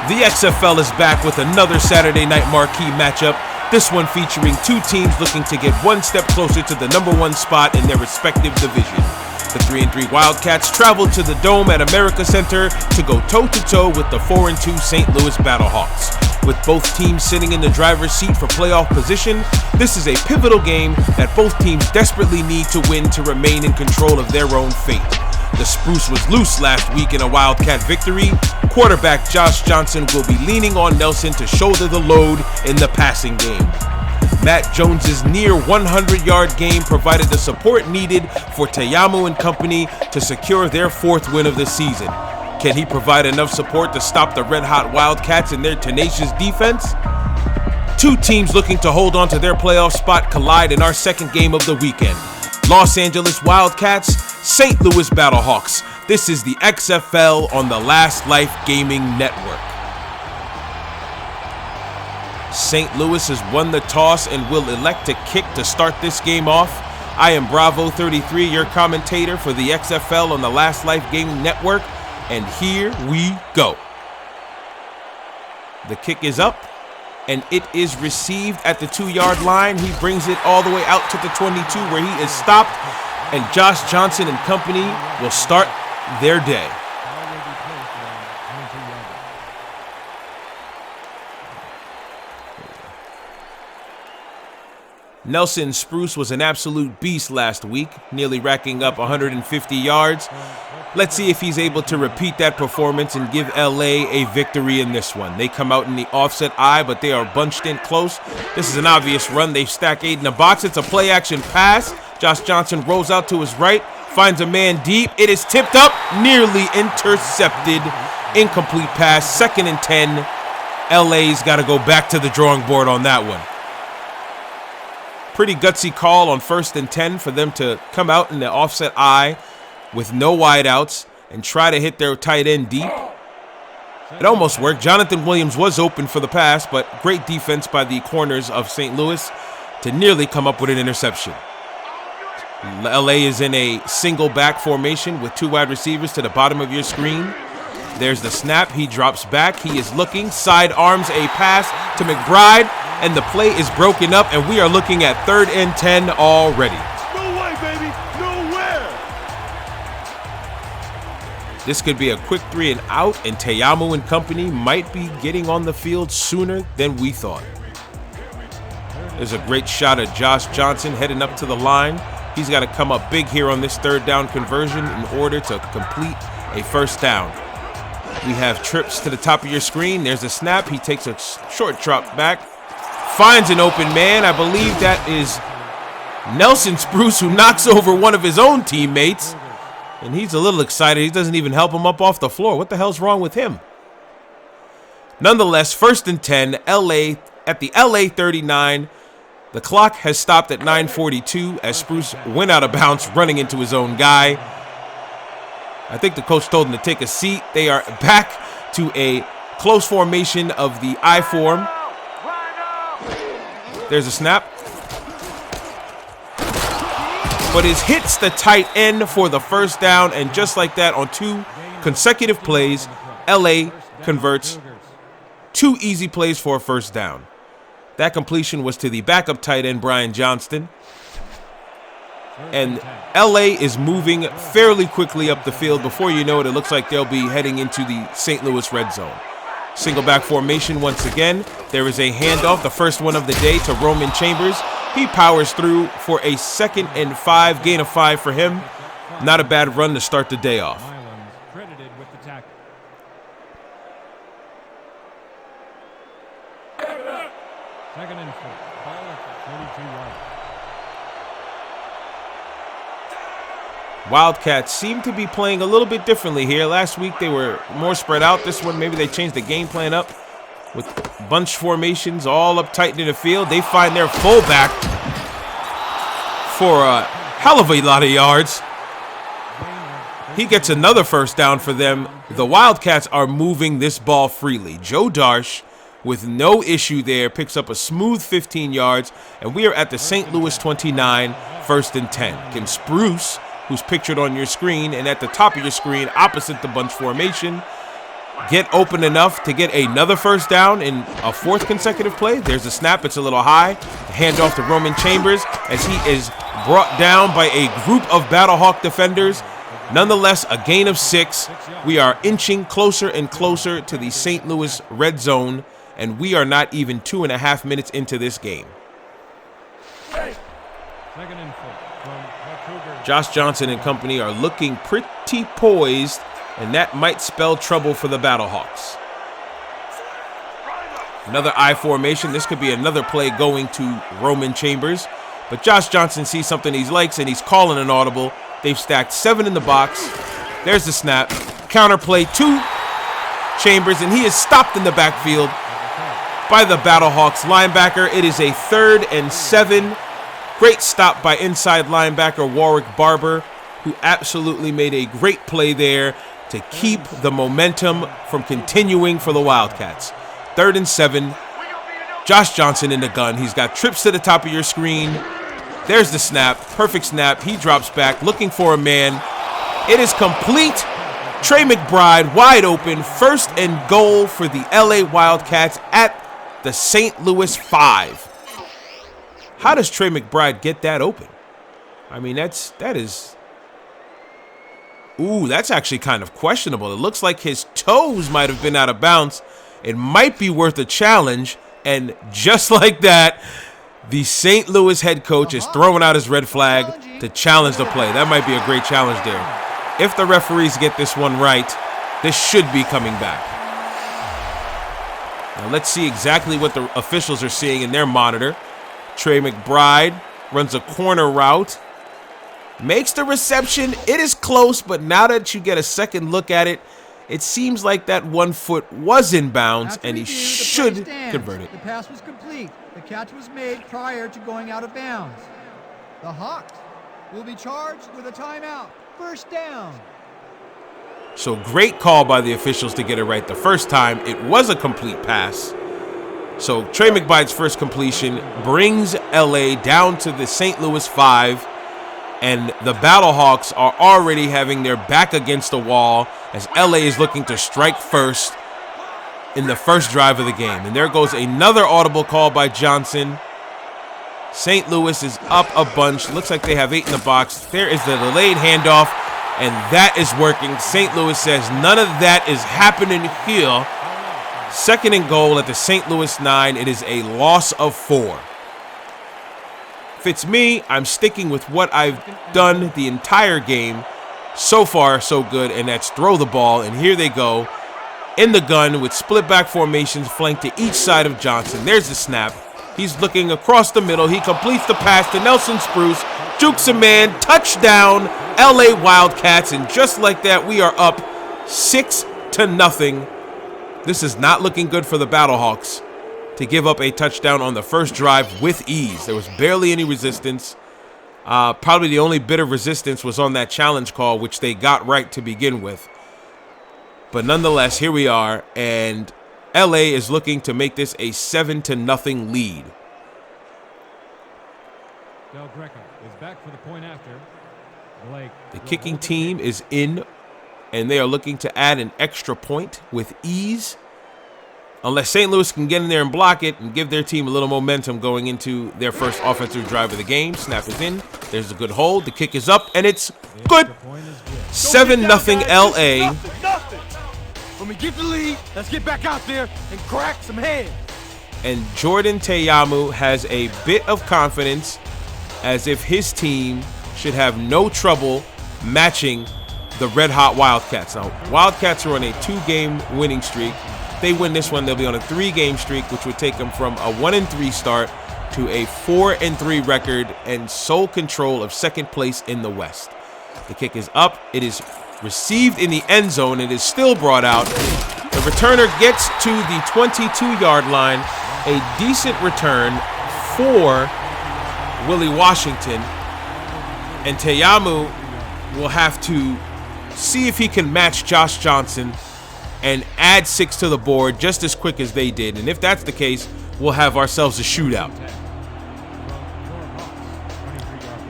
The XFL is back with another Saturday night marquee matchup, this one featuring two teams looking to get one step closer to the number one spot in their respective division. The 3-3 Wildcats traveled to the Dome at America Center to go toe-to-toe with the 4-2 St. Louis Battlehawks. With both teams sitting in the driver's seat for playoff position, this is a pivotal game that both teams desperately need to win to remain in control of their own fate. The Spruce was loose last week in a Wildcat victory. Quarterback Josh Johnson will be leaning on Nelson to shoulder the load in the passing game. Matt Jones's near 100-yard game provided the support needed for Teyamu and company to secure their fourth win of the season. Can he provide enough support to stop the red-hot Wildcats and their tenacious defense? Two teams looking to hold on to their playoff spot collide in our second game of the weekend. Los Angeles Wildcats, St. Louis Battlehawks. This is the XFL on the Last Life Gaming Network. St. Louis has won the toss and will elect to kick to start this game off. I am Bravo33, your commentator for the XFL on the Last Life Gaming Network, and here we go. The kick is up, and it is received at the 2-yard line. He brings it all the way out to the 22 where he is stopped, and Josh Johnson and company will start their day. Nelson Spruce was an absolute beast last week, nearly racking up 150 yards. Let's see if he's able to repeat that performance and give LA a victory in this one. They come out in the offset eye, but they are bunched in close. This is an obvious run. They stack 8 in the box. It's a play-action pass. Josh Johnson rolls out to his right, finds a man deep. It is tipped up, nearly intercepted. Incomplete pass, 2nd and 10. LA's got to go back to the drawing board on that one. Pretty gutsy call on 1st and 10 for them to come out in the offset eye with no wideouts and try to hit their tight end deep. It almost worked. Jonathan Williams was open for the pass, but great defense by the corners of St. Louis to nearly come up with an interception. LA is in a single back formation with 2 wide receivers to the bottom of your screen. There's the snap. He drops back. He is looking, side arms a pass to McBride, and the play is broken up, and we are looking at 3rd and 10 already. No way, baby. Nowhere. This could be a quick 3 and out, and Teyamu and company might be getting on the field sooner than we thought. There's a great shot of Josh Johnson heading up to the line. He's got to come up big here on this 3rd down conversion in order to complete a 1st down. We have trips to the top of your screen. There's a snap. He takes a short drop back, finds an open man. I believe that is Nelson Spruce, who knocks over one of his own teammates. And he's a little excited. He doesn't even help him up off the floor. What the hell's wrong with him? Nonetheless, 1st and 10, LA at the LA 39. The clock has stopped at 9:42 as Spruce went out of bounds, running into his own guy. I think the coach told him to take a seat. They are back to a close formation of the I form. There's a snap. But it hits the tight end for the 1st down, and just like that, on 2 consecutive plays, LA converts 2 easy plays for a 1st down. That completion was to the backup tight end, Brian Johnston. And LA is moving fairly quickly up the field. Before you know it, it looks like they'll be heading into the St. Louis red zone. Single back formation once again. There is a handoff, the first one of the day, to Roman Chambers. He powers through for a 2nd and 5, gain of 5 for him. Not a bad run to start the day off. Credited with the tackle. 2nd and 4. Ball at the 32-yard. Wildcats seem to be playing a little bit differently here. Last week they were more spread out. This one, maybe they changed the game plan up with bunch formations all up tight in the field. They find their fullback for a hell of a lot of yards. He gets another 1st down for them. The Wildcats are moving this ball freely. Joe Darsh, with no issue there, picks up a smooth 15 yards, and we are at the St. Louis 29, 1st and 10. Can Spruce, who's pictured on your screen and at the top of your screen opposite the bunch formation, get open enough to get another first down in a fourth consecutive play. There's a snap. It's a little high. Hand off to Roman Chambers as he is brought down by a group of Battlehawk defenders. Nonetheless, a gain of 6. We are inching closer and closer to the St. Louis red zone, and we are not even 2.5 minutes into this game. Josh Johnson and company are looking pretty poised, and that might spell trouble for the Battlehawks. Another I formation. This could be another play going to Roman Chambers, but Josh Johnson sees something he likes, and he's calling an audible. They've stacked 7 in the box. There's the snap. Counterplay to Chambers, and he is stopped in the backfield by the Battlehawks linebacker. It is a 3rd and 7. Great stop by inside linebacker Warwick Barber, who absolutely made a great play there to keep the momentum from continuing for the Wildcats. 3rd and 7. Josh Johnson in the gun. He's got trips to the top of your screen. There's the snap. Perfect snap. He drops back looking for a man. It is complete. Trey McBride wide open. 1st and goal for the LA Wildcats at the St. Louis 5. How does Trey McBride get that open? I mean, that is. Ooh, that's actually kind of questionable. It looks like his toes might have been out of bounds. It might be worth a challenge. And just like that, the St. Louis head coach is throwing out his red flag to challenge the play. That might be a great challenge there. If the referees get this one right, this should be coming back. Now let's see exactly what the officials are seeing in their monitor. Trey McBride runs a corner route, makes the reception. It is close, but now that you get a second look at it, it seems like that 1 foot was in bounds, and he should convert it. The pass was complete. The catch was made prior to going out of bounds. The Hawks will be charged with a timeout. First down. So great call by the officials to get it right the first time. It was a complete pass. So Trey McBride's first completion brings LA down to the St. Louis 5. And the Battlehawks are already having their back against the wall as LA is looking to strike first in the first drive of the game. And there goes another audible call by Johnson. St. Louis is up a bunch. Looks like they have 8 in the box. There is the delayed handoff, and that is working. St. Louis says none of that is happening here. 2nd and goal at the St. Louis 9. It is a loss of 4. If it's me, I'm sticking with what I've done the entire game. So far, so good, and that's throw the ball. And here they go in the gun with split back formations flanked to each side of Johnson. There's the snap. He's looking across the middle. He completes the pass to Nelson Spruce. Jukes a man. Touchdown, LA Wildcats. And just like that, we are up 6-0. This is not looking good for the Battlehawks to give up a touchdown on the first drive with ease. There was barely any resistance. Probably the only bit of resistance was on that challenge call, which they got right to begin with. But nonetheless, here we are, and LA is looking to make this a 7-0 lead. Del Greco is back for the point after. Blake. The kicking team is in, and they are looking to add an extra point with ease. Unless St. Louis can get in there and block it and give their team a little momentum going into their first offensive drive of the game. Snap is in. There's a good hold. The kick is up, and it's good. 7-0 LA. When we get the lead, let's get back out there and crack some heads. And Jordan Teyamu has a bit of confidence, as if his team should have no trouble matching the red-hot Wildcats. Now, Wildcats are on a 2-game winning streak. If they win this one, they'll be on a 3-game streak, which would take them from a 1-3 start to a 4-3 record and sole control of second place in the West. The kick is up. It is received in the end zone. It is still brought out. The returner gets to the 22-yard line. A decent return for Willie Washington. And Teyamu will have to see if he can match Josh Johnson and add 6 to the board just as quick as they did. And if that's the case, we'll have ourselves a shootout.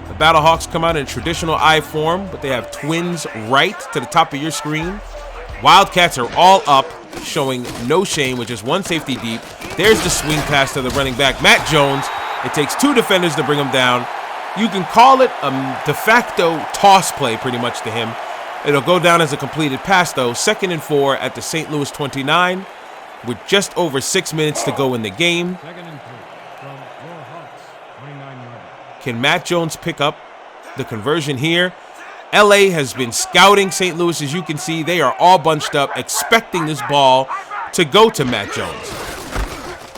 The Battlehawks come out in traditional I form, but they have twins right to the top of your screen. Wildcats are all up, showing no shame with just one safety deep. There's the swing pass to the running back, Matt Jones. It takes 2 defenders to bring him down. You can call it a de facto toss play pretty much to him. It'll go down as a completed pass, though. 2nd and 4 at the St. Louis 29 with just over 6 minutes to go in the game. 2nd and 3 from your Hawks, 29-yard. Can Matt Jones pick up the conversion here? LA has been scouting St. Louis, as you can see. They are all bunched up, expecting this ball to go to Matt Jones.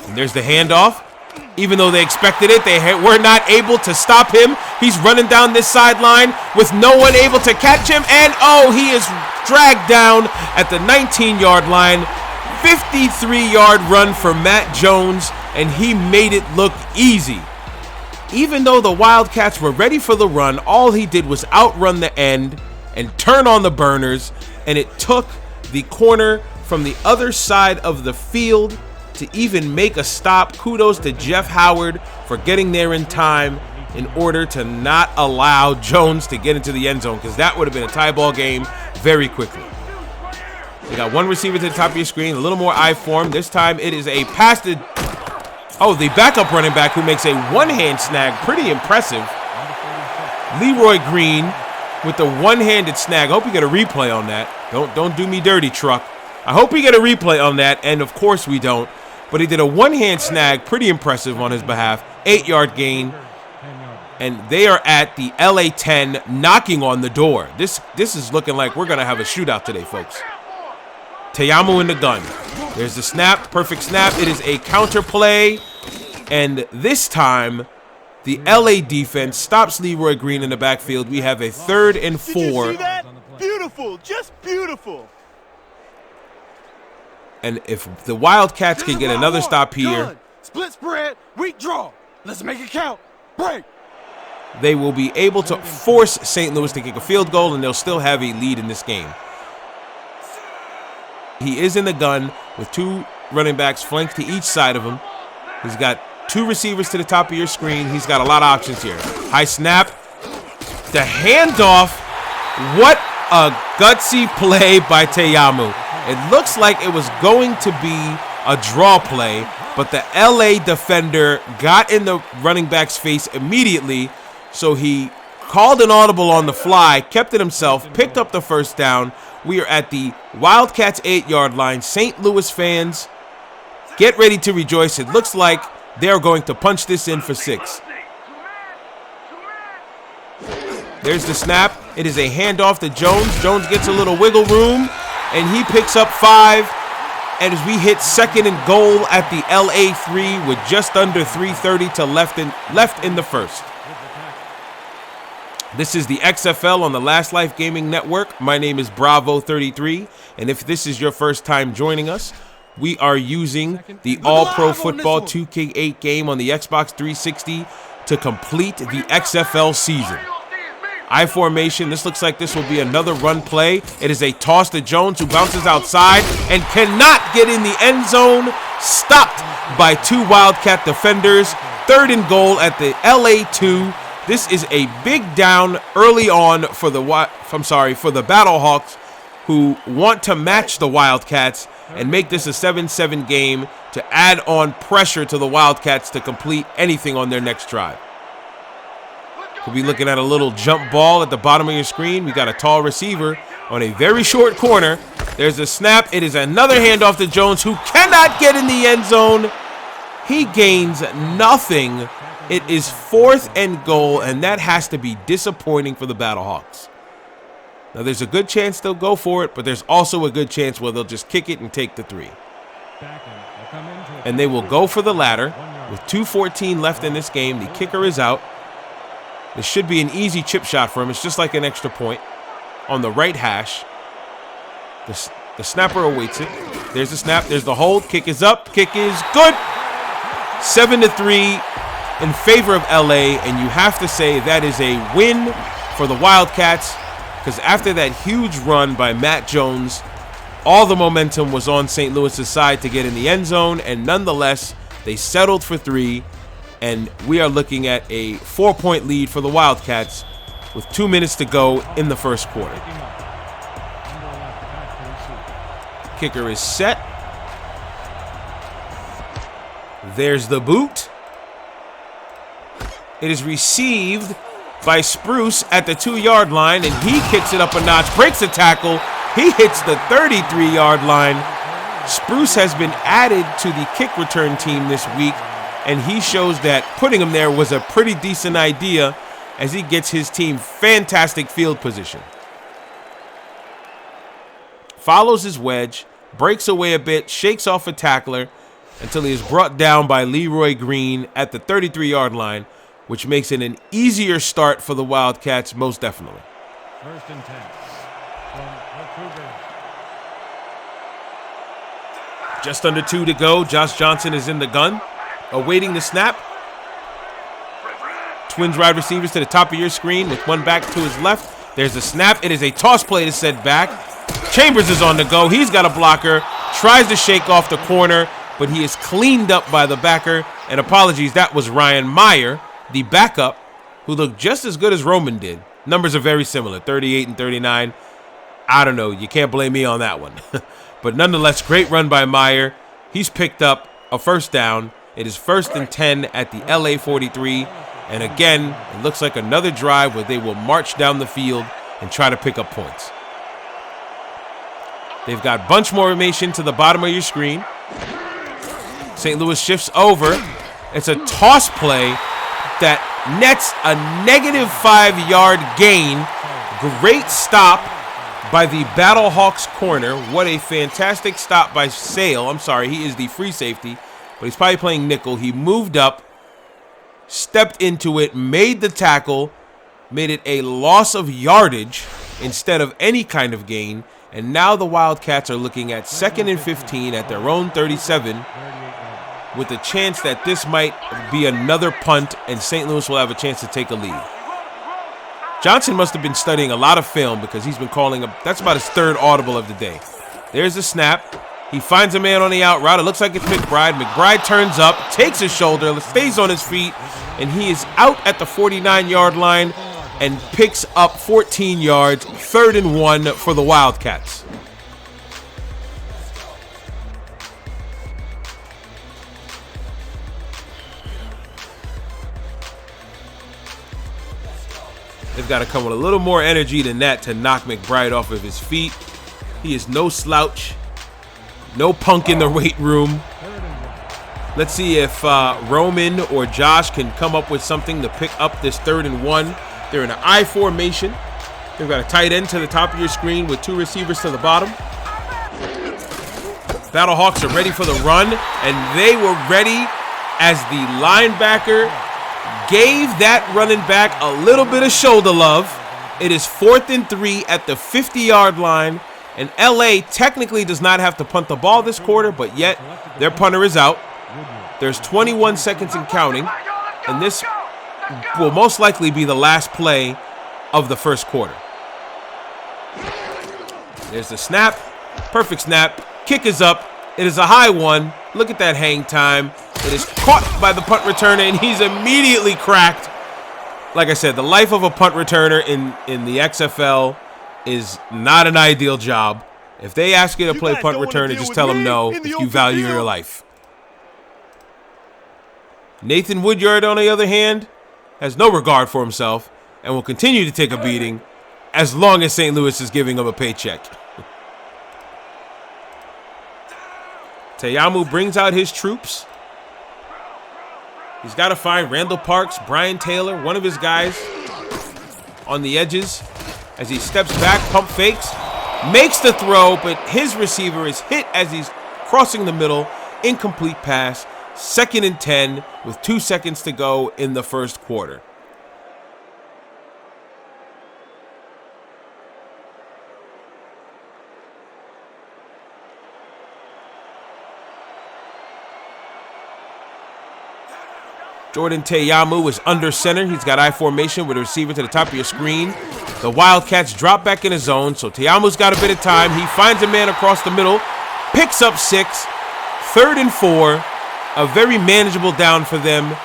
And there's the handoff. Even though they expected it, they were not able to stop him. He's running down this sideline with no one able to catch him. And, oh, he is dragged down at the 19-yard line. 53-yard run for Matt Jones, and he made it look easy. Even though the Wildcats were ready for the run, all he did was outrun the end and turn on the burners, and it took the corner from the other side of the field to even make a stop. Kudos to Jeff Howard for getting there in time in order to not allow Jones to get into the end zone, because that would have been a tie ball game very quickly. You got one receiver to the top of your screen, a little more eye form. This time it is a pass to, the backup running back who makes a one-hand snag. Pretty impressive. Leroy Green with the one-handed snag. I hope you get a replay on that. Don't do me dirty, truck. I hope we get a replay on that, and of course we don't. But he did a one-hand snag, pretty impressive on his behalf. 8-yard gain, and they are at the LA 10, knocking on the door. This is looking like we're gonna have a shootout today, folks. Teyamu in the gun. There's the snap, perfect snap. It is a counter play, and this time the LA defense stops Leroy Green in the backfield. We have a 3rd and 4. Did you see that? Beautiful, just beautiful. And if the Wildcats can get another stop here, Gun. Split spread, weak draw. Let's make it count. Break. they will be able to force St. Louis to kick a field goal, and they'll still have a lead in this game. He is in the gun with 2 running backs flanked to each side of him. He's got 2 receivers to the top of your screen. He's got a lot of options here. High snap. The handoff. What a gutsy play by Teyamu. It looks like it was going to be a draw play, but the LA defender got in the running back's face immediately, so he called an audible on the fly, kept it himself, picked up the first down. We are at the Wildcats 8-yard line. St. Louis fans, get ready to rejoice. It looks like they're going to punch this in for 6. There's the snap. It is a handoff to Jones. Jones gets a little wiggle room, and he picks up 5. And as we hit 2nd and goal at the LA 3 with just under 3:30 to left in the first. This is the XFL on the Last Life Gaming Network. My name is Bravo33, and if this is your first time joining us, we are using the All-Pro Football 2K8 game on the Xbox 360 to complete the XFL season. I formation. This looks like this will be another run play. It is a toss to Jones, who bounces outside and cannot get in the end zone. Stopped by 2 Wildcat defenders. 3rd and goal at the LA 2. This is a big down early on for the Battlehawks, who want to match the Wildcats and make this a 7-7 game to add on pressure to the Wildcats to complete anything on their next drive. We'll be looking at a little jump ball at the bottom of your screen. We got a tall receiver on a very short corner. There's a snap. It is another handoff to Jones, who cannot get in the end zone. He gains nothing. It is 4th and goal, and that has to be disappointing for the Battlehawks. Now, there's a good chance they'll go for it, but there's also a good chance where they'll just kick it and take the 3. And they will go for the latter. With 2:14 left in this game, the kicker is out. This should be an easy chip shot for him. It's just like an extra point on the right hash. The snapper awaits it. There's the snap. There's the hold. Kick is up. Kick is good. 7-3 in favor of LA, and you have to say that is a win for the Wildcats, because after that huge run by Matt Jones, all the momentum was on St. Louis's side to get in the end zone, and nonetheless, they settled for 3. And we are looking at a 4-point lead for the Wildcats with 2 minutes to go in the first quarter. Kicker is set. There's the boot. It is received by Spruce at the 2-yard line, and he kicks it up a notch, breaks a tackle. He hits the 33-yard line. Spruce has been added to the kick return team this week, and he shows that putting him there was a pretty decent idea as he gets his team fantastic field position. Follows his wedge, breaks away a bit, shakes off a tackler until he is brought down by Leroy Green at the 33-yard line, which makes it an easier start for the Wildcats, most definitely. 1st and 10 from the Cougars. Just under 2 to go. Josh Johnson is in the gun, awaiting the snap. Twins wide receivers to the top of your screen with one back to his left. There's a snap. It is a toss play to set back. Chambers is on the go. He's got a blocker. Tries to shake off the corner, but he is cleaned up by the backer. And apologies, that was Ryan Meyer, the backup, who looked just as good as Roman did. Numbers are very similar, 38 and 39. I don't know. You can't blame me on that one. But nonetheless, great run by Meyer. He's picked up a first down. It is 1st and 10 at the LA 43. And again, it looks like another drive where they will march down the field and try to pick up points. They've got bunch formation to the bottom of your screen. St. Louis shifts over. It's a toss play that nets a negative 5-yard gain. Great stop by the Battlehawks corner. What a fantastic stop by Sale. I'm sorry, he is the free safety, but he's probably playing nickel. He moved up, stepped into it, made the tackle, made it a loss of yardage instead of any kind of gain. And now the Wildcats are looking at 2nd and 15 at their own 37 with a chance that this might be another punt and St. Louis will have a chance to take a lead. Johnson must have been studying a lot of film because he's been calling that's about his 3rd audible of the day. There's the snap. He finds a man on the out route. It looks like it's McBride. McBride turns up, takes his shoulder, stays on his feet, and he is out at the 49-yard line and picks up 14 yards, 3rd and 1 for the Wildcats. They've got to come with a little more energy than that to knock McBride off of his feet. He is no slouch, no punk in the weight room. Let's see if Roman or Josh can come up with something to pick up this 3rd and 1. They're in an I formation. They've got a tight end to the top of your screen with 2 receivers to the bottom. Battlehawks are ready for the run, and they were ready as the linebacker gave that running back a little bit of shoulder love. It is 4th and 3 at the 50-yard line, and LA technically does not have to punt the ball this quarter, but yet their punter is out. There's 21 seconds and counting, and this will most likely be the last play of the 1st quarter. There's the snap. Perfect snap. Kick is up. It is a high one. Look at that hang time. It is caught by the punt returner, and he's immediately cracked. Like I said, the life of a punt returner in the XFL is not an ideal job. If they ask you to play punt returner, just tell them no if you value your life. Nathan Woodyard, on the other hand, has no regard for himself and will continue to take a beating as long as St. Louis is giving him a paycheck. Teyamu brings out his troops. He's got to find Randall Parks, Brian Taylor, one of his guys on the edges as he steps back, pump fakes, makes the throw, but his receiver is hit as he's crossing the middle. Incomplete pass. 2nd and 10 with 2 seconds to go in the 1st quarter. Jordan Teyamu is under center. He's got I formation with a receiver to the top of your screen. The Wildcats drop back in his zone, so Teyamu's got a bit of time. He finds a man across the middle, picks up 6, 3rd and 4. A very manageable down for them.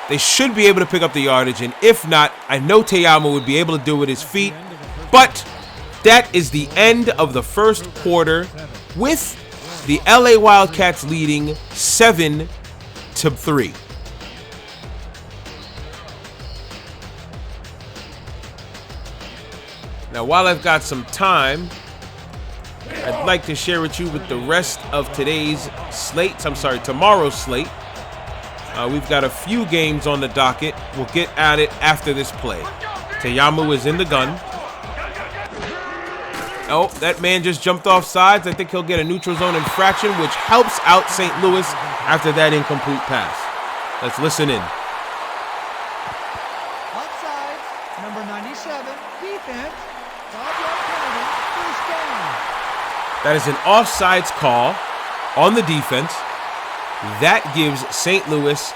They should be able to pick up the yardage, and if not, I know Teyamu would be able to do it with his feet. But that is the end of the 1st quarter. with the LA Wildcats leading 7-3. Now, while I've got some time, I'd like to share with you with the rest of tomorrow's slate. We've got a few games on the docket. We'll get at it after this play. Teyamu is in the gun. Oh, that man just jumped off sides. I think he'll get a neutral zone infraction, which helps out St. Louis after that incomplete pass. Let's listen in. Outside, number 97, defense. Kennedy, first down. That is an offsides call on the defense. That gives St. Louis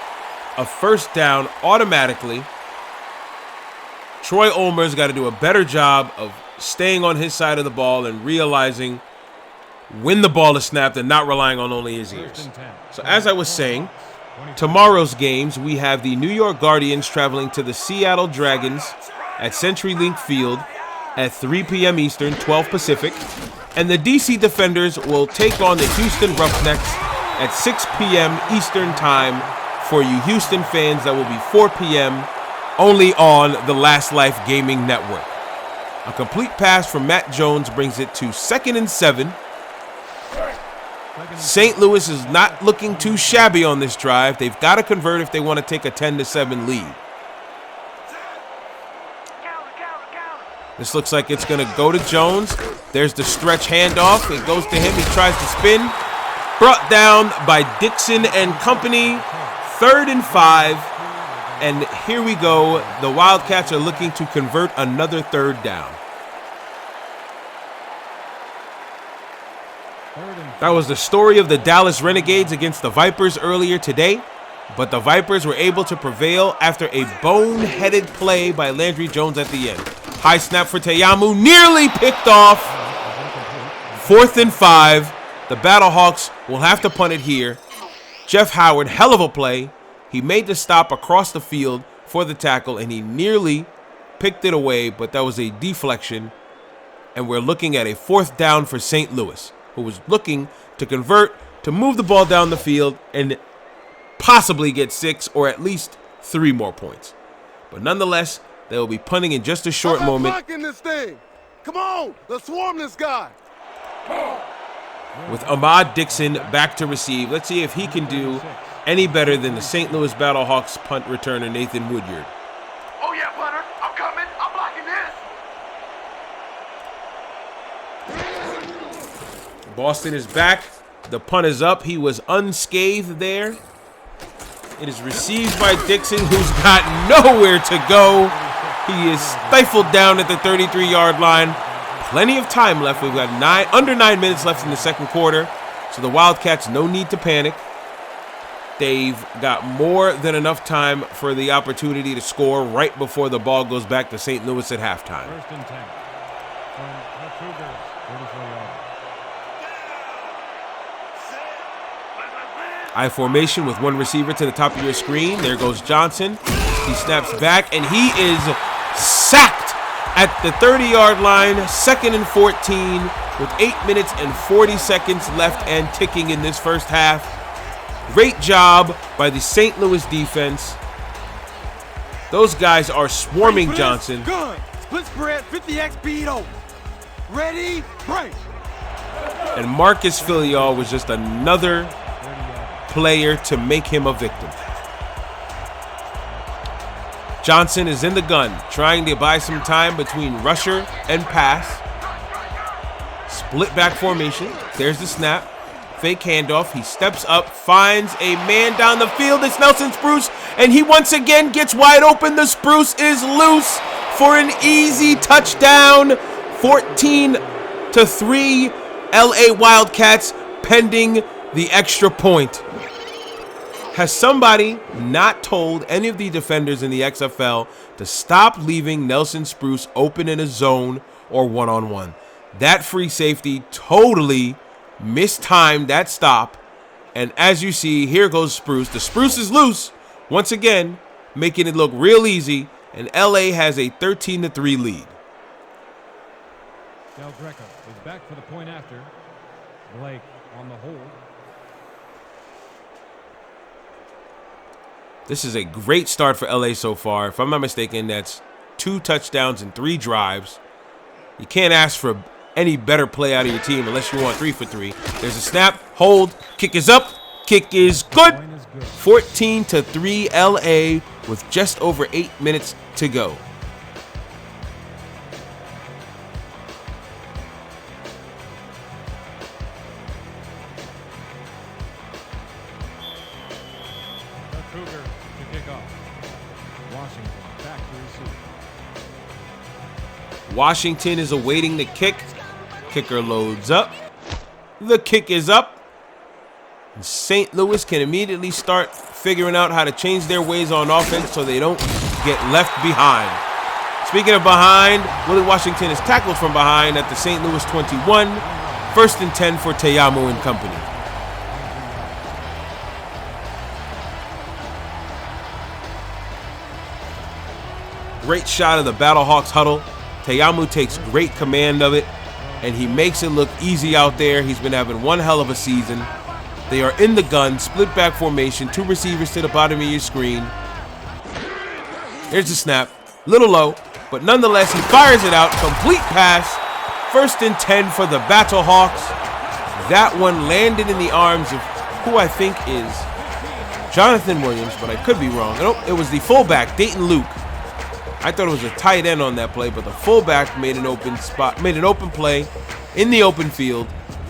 a first down automatically. Troy Olmer's got to do a better job of staying on his side of the ball and realizing when the ball is snapped and not relying on only his ears. So as I was saying, tomorrow's games, we have the New York Guardians traveling to the Seattle Dragons at CenturyLink Field at 3 p.m. Eastern, 12 Pacific. And the DC Defenders will take on the Houston Roughnecks at 6 p.m. Eastern time. For you Houston fans, that will be 4 p.m. only on the Last Life Gaming Network. A complete pass from Matt Jones brings it to 2nd and 7. St. Louis is not looking too shabby on this drive. They've got to convert if they want to take a 10-7 lead. This looks like it's going to go to Jones. There's the stretch handoff. It goes to him. He tries to spin. Brought down by Dixon and company. 3rd and 5. And here we go. The Wildcats are looking to convert another 3rd down. That was the story of the Dallas Renegades against the Vipers earlier today. But the Vipers were able to prevail after a boneheaded play by Landry Jones at the end. High snap for Teyamu, nearly picked off. 4th and 5. The Battlehawks will have to punt it here. Jeff Howard, hell of a play. He made the stop across the field for the tackle, and he nearly picked it away, but that was a deflection. And we're looking at a 4th down for St. Louis, who was looking to convert, to move the ball down the field, and possibly get 6 or at least 3 more points. But nonetheless, they will be punting in just a short moment. Blocking this thing. Come on, let's swarm this guy. With Ahmad Dixon back to receive. Let's see if he can do any better than the St. Louis Battlehawks punt returner Nathan Woodyard. Oh yeah, punter, I'm coming. I'm blocking this. Boston is back. The punt is up. He was unscathed there. It is received by Dixon, who's got nowhere to go. He is stifled down at the 33-yard line. Plenty of time left. We've got under 9 minutes left in the second quarter. So the Wildcats, no need to panic. They've got more than enough time for the opportunity to score right before the ball goes back to St. Louis at halftime. 1st and 10. From the Cougars, 44 yards. I formation with one receiver to the top of your screen. There goes Johnson. He snaps back, and he is sacked at the 30-yard line. 2nd and 14 with 8 minutes and 40 seconds left and ticking in this first half. Great job by the St. Louis defense. Those guys are swarming Johnson. Gun. Split spread, 50x speed over. Ready, break. And Marcus Filial was just another player to make him a victim. Johnson is in the gun, trying to buy some time between rusher and pass. Split back formation. There's the snap. Fake handoff. He steps up, finds a man down the field. It's Nelson Spruce, and he once again gets wide open. The Spruce is loose for an easy touchdown. 14-3, LA Wildcats pending the extra point. Has somebody not told any of the defenders in the XFL to stop leaving Nelson Spruce open in a zone or one-on-one? That free safety totally mistimed that stop. And as you see, here goes Spruce. The Spruce is loose once again, making it look real easy. And LA has a 13-3 lead. Del Greco is back for the point after. Blake on the hold. This is a great start for LA so far. If I'm not mistaken, that's 2 touchdowns and 3 drives. You can't ask for any better play out of your team unless you want 3 for 3. There's a snap, hold, kick is up, kick is good. 14-3 LA with just over 8 minutes to go. The Cougars to kick off. Washington back to receive. Washington is awaiting the kick. Kicker loads up. The kick is up. And St. Louis can immediately start figuring out how to change their ways on offense so they don't get left behind. Speaking of behind, Willie Washington is tackled from behind at the St. Louis 21. 1st and 10 for Te'amu and company. Great shot of the Battlehawks huddle. Te'amu takes great command of it, and he makes it look easy out there. He's been having one hell of a season. They are in the gun, split back formation, 2 receivers to the bottom of your screen. Here's the snap, little low, but nonetheless he fires it out, complete pass. 1st and 10 for the Battlehawks. That one landed in the arms of who I think is Jonathan Williams, but I could be wrong. Nope, it was the fullback, Dayton Luke. I thought it was a tight end on that play, but the fullback made an open play in the open field.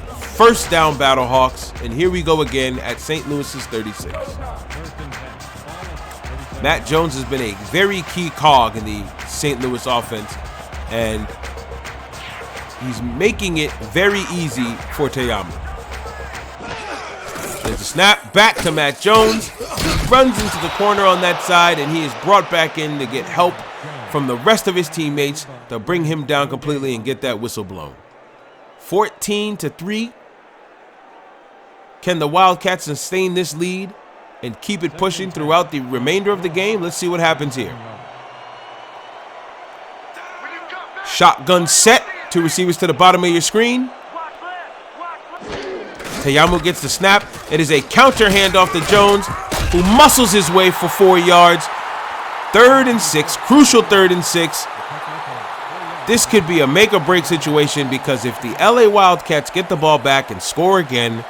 1st down Battlehawks, and here we go again at St. Louis's 36. Matt Jones has been a very key cog in the St. Louis offense, and he's making it very easy for Te'amu. There's a snap, back to Matt Jones. He runs into the corner on that side, and he is brought back in to get help from the rest of his teammates to bring him down completely and get that whistle blown. 14-3. Can the Wildcats sustain this lead and keep it pushing throughout the remainder of the game? Let's see what happens here. Shotgun set, 2 receivers to the bottom of your screen. Te'amu gets the snap. It is a counter handoff to Jones, who muscles his way for 4 yards. 3rd and 6, crucial 3rd and 6. This could be a make or break situation, because if the LA Wildcats get the ball back and score again,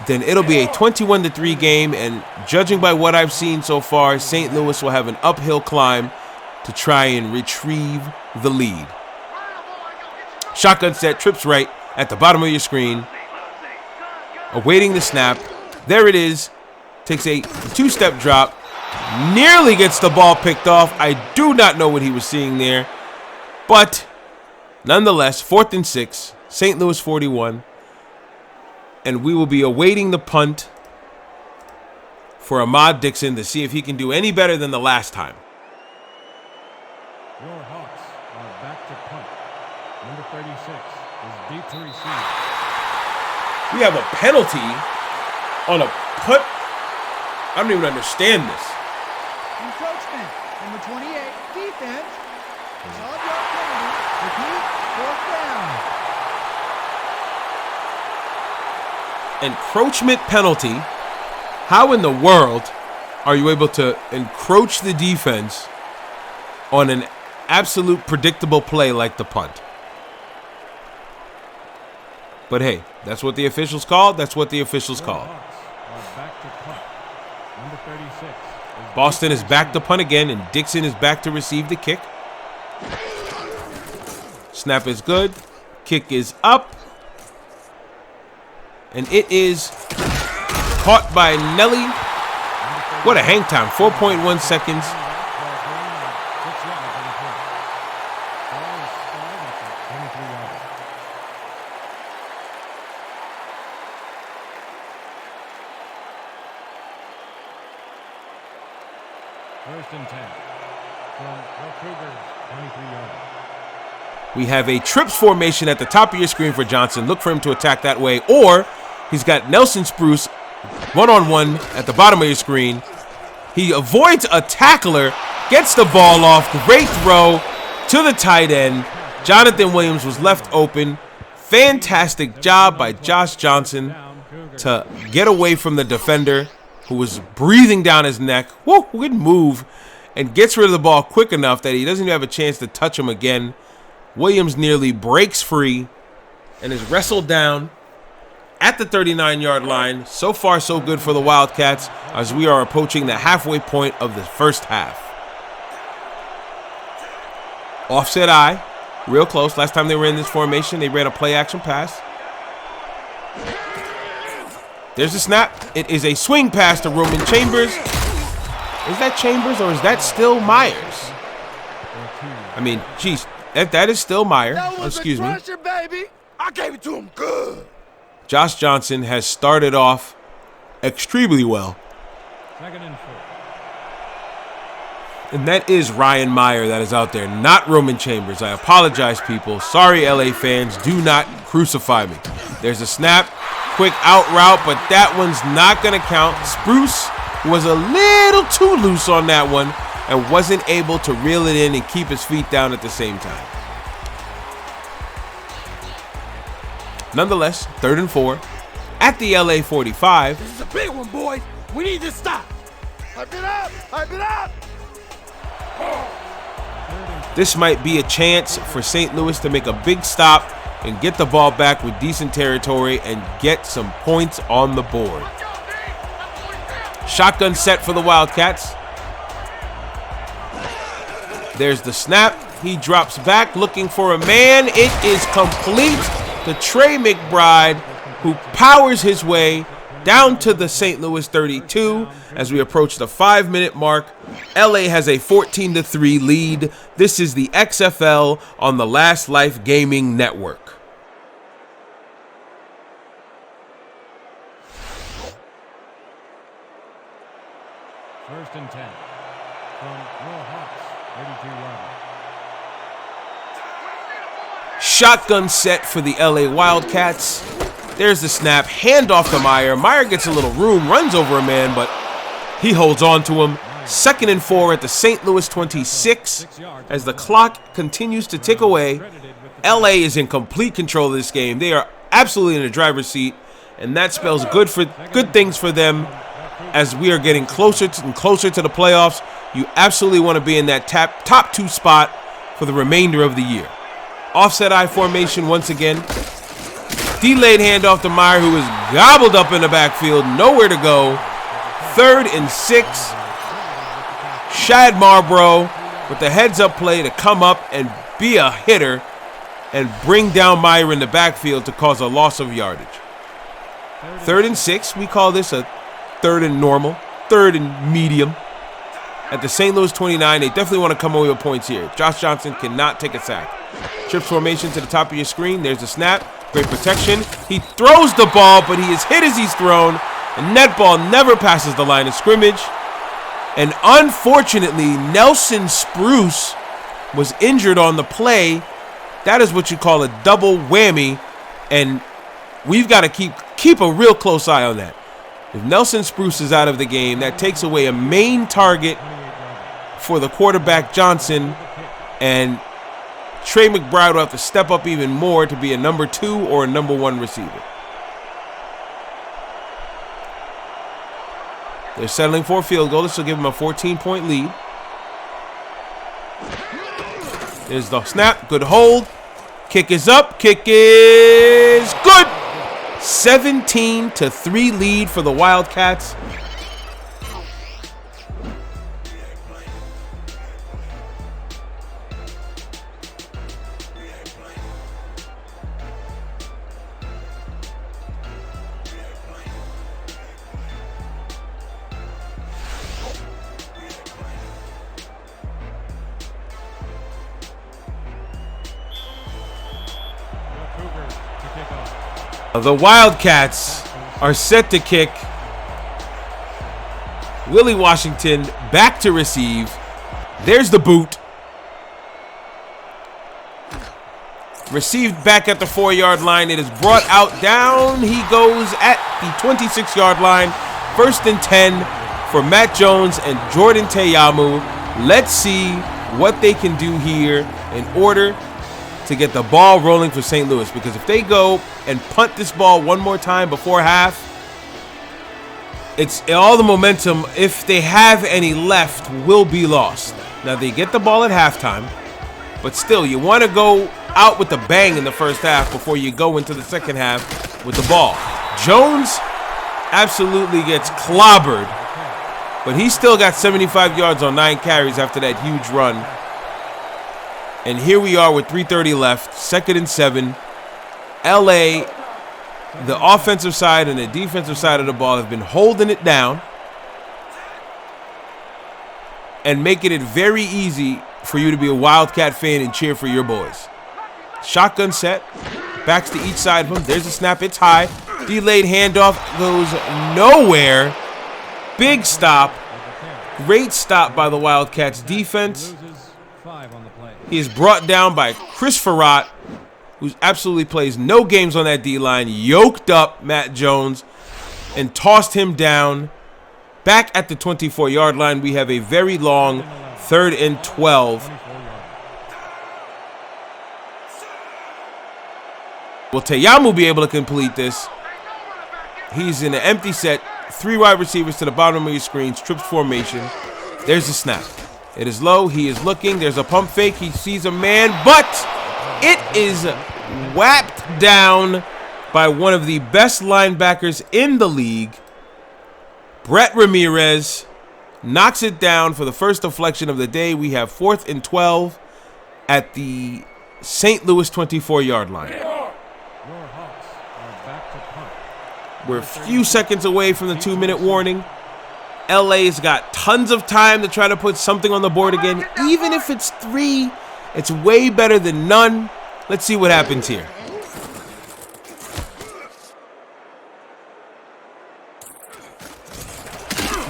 then it'll be a 21-3 game, and judging by what I've seen so far, St. Louis will have an uphill climb to try and retrieve the lead. Shotgun set, trips right at the bottom of your screen. Awaiting the snap. There it is. Takes a 2-step drop. Nearly gets the ball picked off. I do not know what he was seeing there. But nonetheless, 4th and 6, St. Louis 41. And we will be awaiting the punt for Ahmad Dixon to see if he can do any better than the last time. Your Hawks are back to punt. Number 36 is deep to receive. We have a penalty on a punt. I don't even understand this. Encroachment. Number 28, defense. 12-yard penalty. Repeat, 4th down. Encroachment penalty. How in the world are you able to encroach the defense on an absolute predictable play like the punt? But hey, that's what the officials called. That's what the officials called. Boston is back to punt again, and Dixon is back to receive the kick. Snap is good. Kick is up. And it is caught by Nelly. What a hang time, 4.1 seconds. First and 10 from the Cougars, 23-yard. We have a trips formation at the top of your screen for Johnson. Look for him to attack that way. Or he's got Nelson Spruce one-on-one at the bottom of your screen. He avoids a tackler, gets the ball off. Great throw to the tight end. Jonathan Williams was left open. Fantastic job by Josh Johnson to get away from the defender who was breathing down his neck. Woo, good move. And gets rid of the ball quick enough that he doesn't even have a chance to touch him again. Williams nearly breaks free and is wrestled down at the 39-yard line. So far, so good for the Wildcats as we are approaching the halfway point of the first half. Offset eye, real close. Last time they were in this formation, they ran a play-action pass. There's the snap. It is a swing pass to Roman Chambers. Is that Chambers or is that still Myers? I mean, geez, that is still Myers. Excuse me. Pressure, baby. I gave it to him good. Josh Johnson has started off extremely well. 2nd and 4. And that is Ryan Meyer that is out there, not Roman Chambers. I apologize, people. Sorry, LA fans. Do not crucify me. There's a snap. Quick out route, but that one's not going to count. Spruce was a little too loose on that one and wasn't able to reel it in and keep his feet down at the same time. Nonetheless, 3rd and 4 at the LA 45. This is a big one, boys. We need to stop. Hype it up. Hype it up. This might be a chance for St. Louis to make a big stop and get the ball back with decent territory and get some points on the board. Shotgun set for the Wildcats. There's the snap. He drops back looking for a man. It is complete to Trey McBride, who powers his way down to the St. Louis 32 as we approach the 5-minute mark. LA has a 14-3 lead. This is the XFL on the Last Life Gaming Network. First and 10 from Hawks, 32-yard. Shotgun set for the LA Wildcats. There's the snap. Handoff to Meyer. Meyer gets a little room, runs over a man, but he holds on to him. 2nd and 4 at the St. Louis 26 as the clock continues to tick away. LA is in complete control of this game. They are absolutely in the driver's seat, and that spells good things for them as we are getting closer and closer to the playoffs. You absolutely want to be in that top 2 spot for the remainder of the year. Offset eye formation once again. Delayed handoff to Meyer, who is gobbled up in the backfield. Nowhere to go. 3rd and 6. Shad Marbrough with the heads-up play to come up and be a hitter and bring down Meyer in the backfield to cause a loss of yardage. 3rd and 6. We call this a 3rd and normal. 3rd and medium. At the St. Louis 29, they definitely want to come away with points here. Josh Johnson cannot take a sack. Trips formation to the top of your screen. There's the snap. Great protection. He throws the ball, but he is hit as he's thrown. And that ball never passes the line of scrimmage. And unfortunately, Nelson Spruce was injured on the play. That is what you call a double whammy. And we've got to keep a real close eye on that. If Nelson Spruce is out of the game, that takes away a main target for the quarterback Johnson, and Trey McBride will have to step up even more to be a number 2 or a number 1 receiver. They're settling for a field goal. This will give them a 14-point lead. There's the snap. Good hold. Kick is up. Kick is good. 17-3 lead for the Wildcats. The Wildcats are set to kick. Willie Washington back to receive. There's the boot. Received back at the 4-yard line. It is brought out down. He goes at the 26-yard line. 1st and 10 for Matt Jones and Jordan Teyamu. Let's see what they can do here in order to get the ball rolling for St. Louis, because if they go and punt this ball one more time before half, it's all the momentum, if they have any left, will be lost. Now they get the ball at halftime, but still you want to go out with a bang in the first half before you go into the second half with the ball. Jones absolutely gets clobbered, but he still got 75 yards on 9 carries after that huge run. And here we are with 3:30 left, 2nd and 7. LA, the offensive side and the defensive side of the ball have been holding it down and making it very easy for you to be a Wildcat fan and cheer for your boys. Shotgun set, backs to each side of him. There's a snap, it's high. Delayed handoff goes nowhere. Big stop. Great stop by the Wildcats defense. He is brought down by Chris Farrat, who absolutely plays no games on that D-line, yoked up Matt Jones, and tossed him down. Back at the 24-yard line, we have a very long 3rd and 12. Will Teyamu be able to complete this? He's in an empty set, 3 wide receivers to the bottom of your screens, trips formation. There's the snap. It is low. He is looking. There's a pump fake. He sees a man, but it is whapped down by one of the best linebackers in the league. Brett Ramirez knocks it down for the first deflection of the day. We have 4th and 12 at the St. Louis 24-yard line. We're a few seconds away from the 2-minute warning. LA's got tons of time to try to put something on the board again. Even if it's 3, it's way better than none. Let's see what happens here.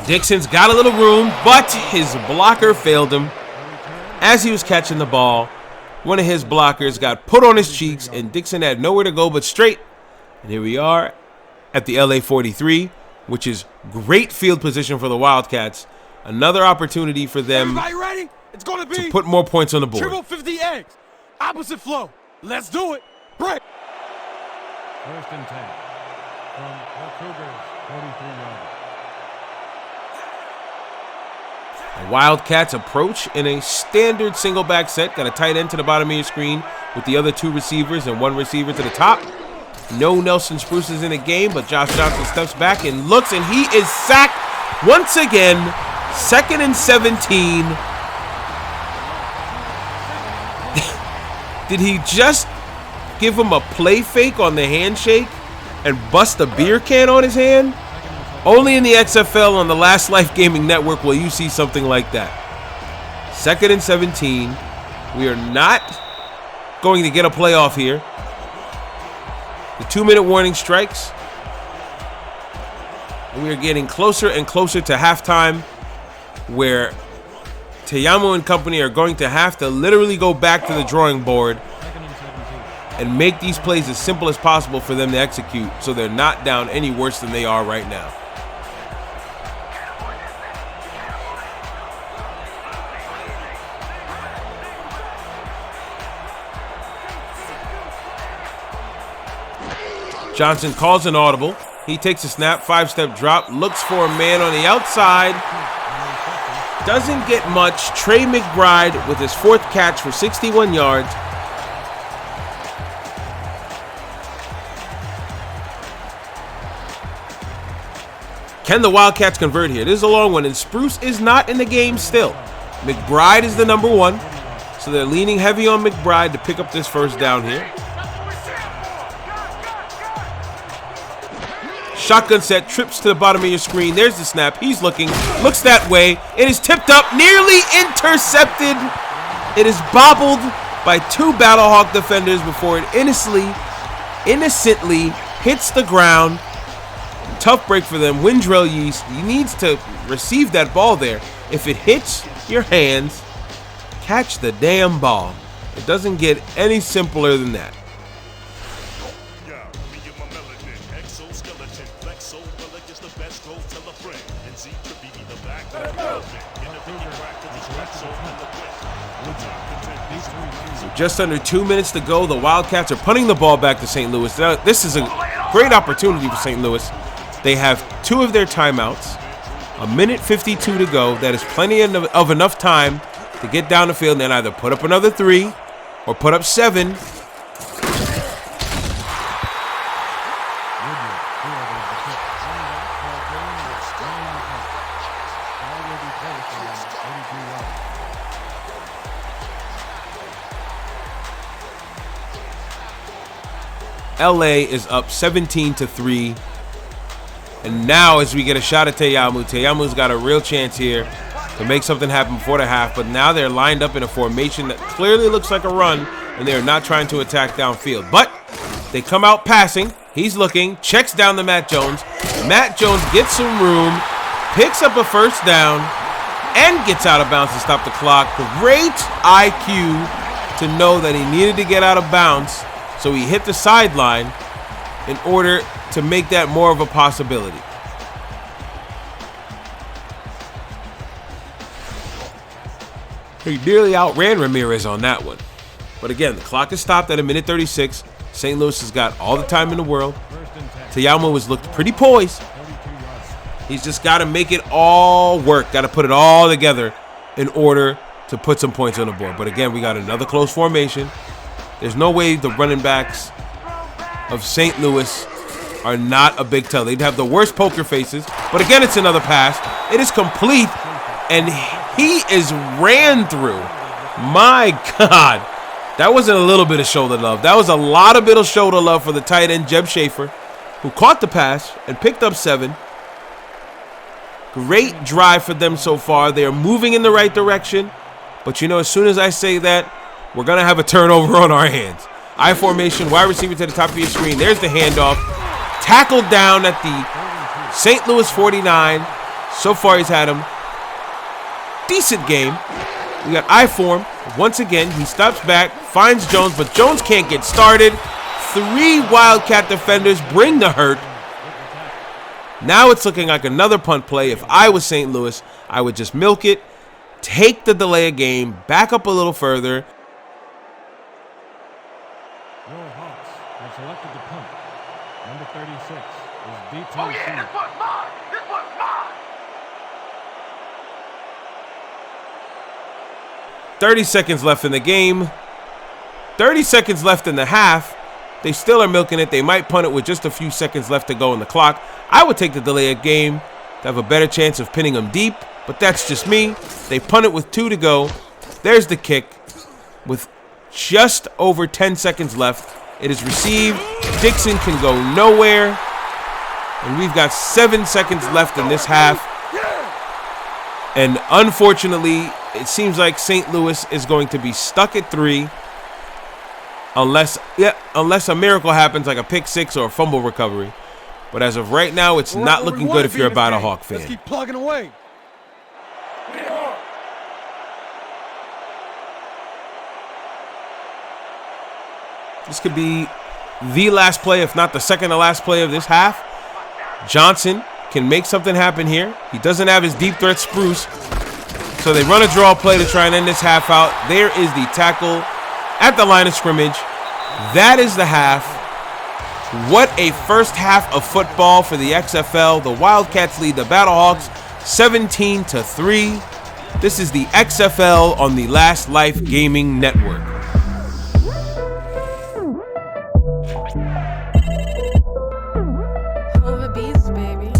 Dixon's got a little room, but his blocker failed him. As he was catching the ball, one of his blockers got put on his cheeks, and Dixon had nowhere to go but straight. And here we are at the LA 43, which is great field position for the Wildcats. Another opportunity for them ready? It's gonna be to put more points on the board. triple 50 eggs. Opposite flow. Let's do it. Break. 1st and 10 from the Cougars, 43-yard. The Wildcats approach in a standard single back set. Got a tight end to the bottom of your screen with the other 2 receivers and 1 receiver to the top. No Nelson Spruce is in the game, but Josh Johnson steps back and looks, and he is sacked once again. 2nd and 17. Did he just give him a play fake on the handshake and bust a beer can on his hand? Only in the XFL on the Last Life Gaming Network will you see something like that. 2nd and 17. We are not going to get a playoff here. The 2-minute warning strikes. And we are getting closer and closer to halftime, where Teyamu and company are going to have to literally go back to the drawing board and make these plays as simple as possible for them to execute, so they're not down any worse than they are right now. Johnson calls an audible. He takes a snap, 5-step drop, looks for a man on the outside. Doesn't get much. Trey McBride with his 4th catch for 61 yards. Can the Wildcats convert here? This is a long one, and Spruce is not in the game still. McBride is the number 1, so they're leaning heavy on McBride to pick up this first down here. Shotgun set, trips to the bottom of your screen. There's the snap. He's looking, looks that way. It is tipped up, nearly intercepted. It is bobbled by 2 Battlehawk defenders before it innocently hits the ground. Tough break for them. Windrell Yeast, he needs to receive that ball there. If it hits your hands, catch the damn ball. It doesn't get any simpler than that. So well against the best, go tell a friend. And Z could be the back of the elephant. In the biggie crack of the stretch, so in the win. So just under 2 minutes to go. The Wildcats are punting the ball back to St. Louis. Now, this is a great opportunity for St. Louis. They have 2 of their timeouts. 1:52 to go. That is plenty of enough time to get down the field and either put up another 3 or put up 7. LA is up 17-3. And now as we get a shot at Teyamu's got a real chance here to make something happen before the half. But now they're lined up in a formation that clearly looks like a run, and they're not trying to attack downfield. But they come out passing. He's looking, checks down to Matt Jones. Matt Jones gets some room, picks up a first down, and gets out of bounds to stop the clock. Great IQ to know that he needed to get out of bounds. So he hit the sideline in order to make that more of a possibility. He nearly outran Ramirez on that one. But again, the clock is stopped at 1:36. St. Louis has got all the time in the world. Teyamu has looked pretty poised. He's just got to make it all work. Got to put it all together in order to put some points on the board. But again, we got another close formation. There's no way the running backs of St. Louis are not a big tell. They'd have the worst poker faces. But again, it's another pass. It is complete, and he is ran through. My God. That wasn't a little bit of shoulder love. That was a lot of bit of shoulder love for the tight end, Jeb Schaefer, who caught the pass and picked up 7. Great drive for them so far. They are moving in the right direction. But, you know, as soon as I say that, we're going to have a turnover on our hands. I formation, wide receiver to the top of your screen. There's the handoff. Tackled down at the St. Louis 49. So far, he's had him. Decent game. We got I form. Once again, he stops back, finds Jones, but Jones can't get started. 3 Wildcat defenders bring the hurt. Now it's looking like another punt play. If I was St. Louis, I would just milk it, take the delay of game, back up a little further. Hawks have selected the punt. Number 36 is DT. Oh yeah, this one's mine! This one's mine! 30 seconds left in the game. 30 seconds left in the half. They still are milking it. They might punt it with just a few seconds left to go on the clock. I would take the delay of game to have a better chance of pinning them deep, but that's just me. They punt it with 2 to go. There's the kick with just over 10 seconds left. It is received. Dixon can go nowhere. And we've got 7 seconds left in this half. And unfortunately, it seems like St. Louis is going to be stuck at 3 unless a miracle happens like a pick 6 or a fumble recovery. But as of right now, it's not looking good if you're a Battlehawk fan. Let's keep plugging away. This could be the last play, if not the second to last play of this half. Johnson can make something happen here. He doesn't have his deep threat spruce. So they run a draw play to try and end this half out. There is the tackle at the line of scrimmage. That is the half. What a first half of football for the XFL. The Wildcats lead the Battlehawks 17-3. This is the XFL on the Last Life Gaming Network. Over beats, baby.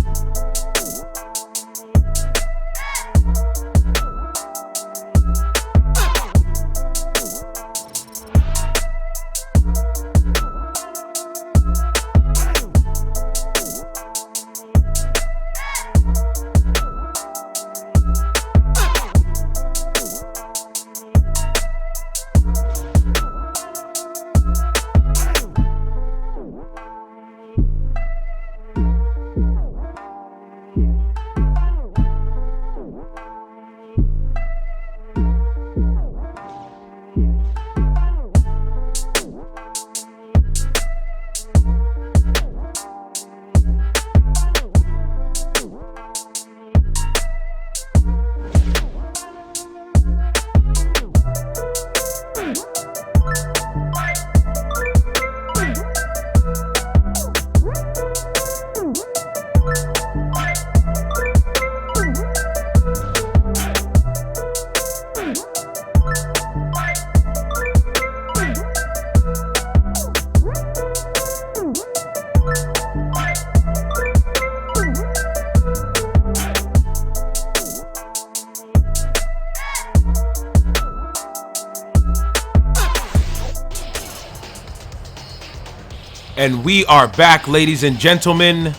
And we are back, ladies and gentlemen.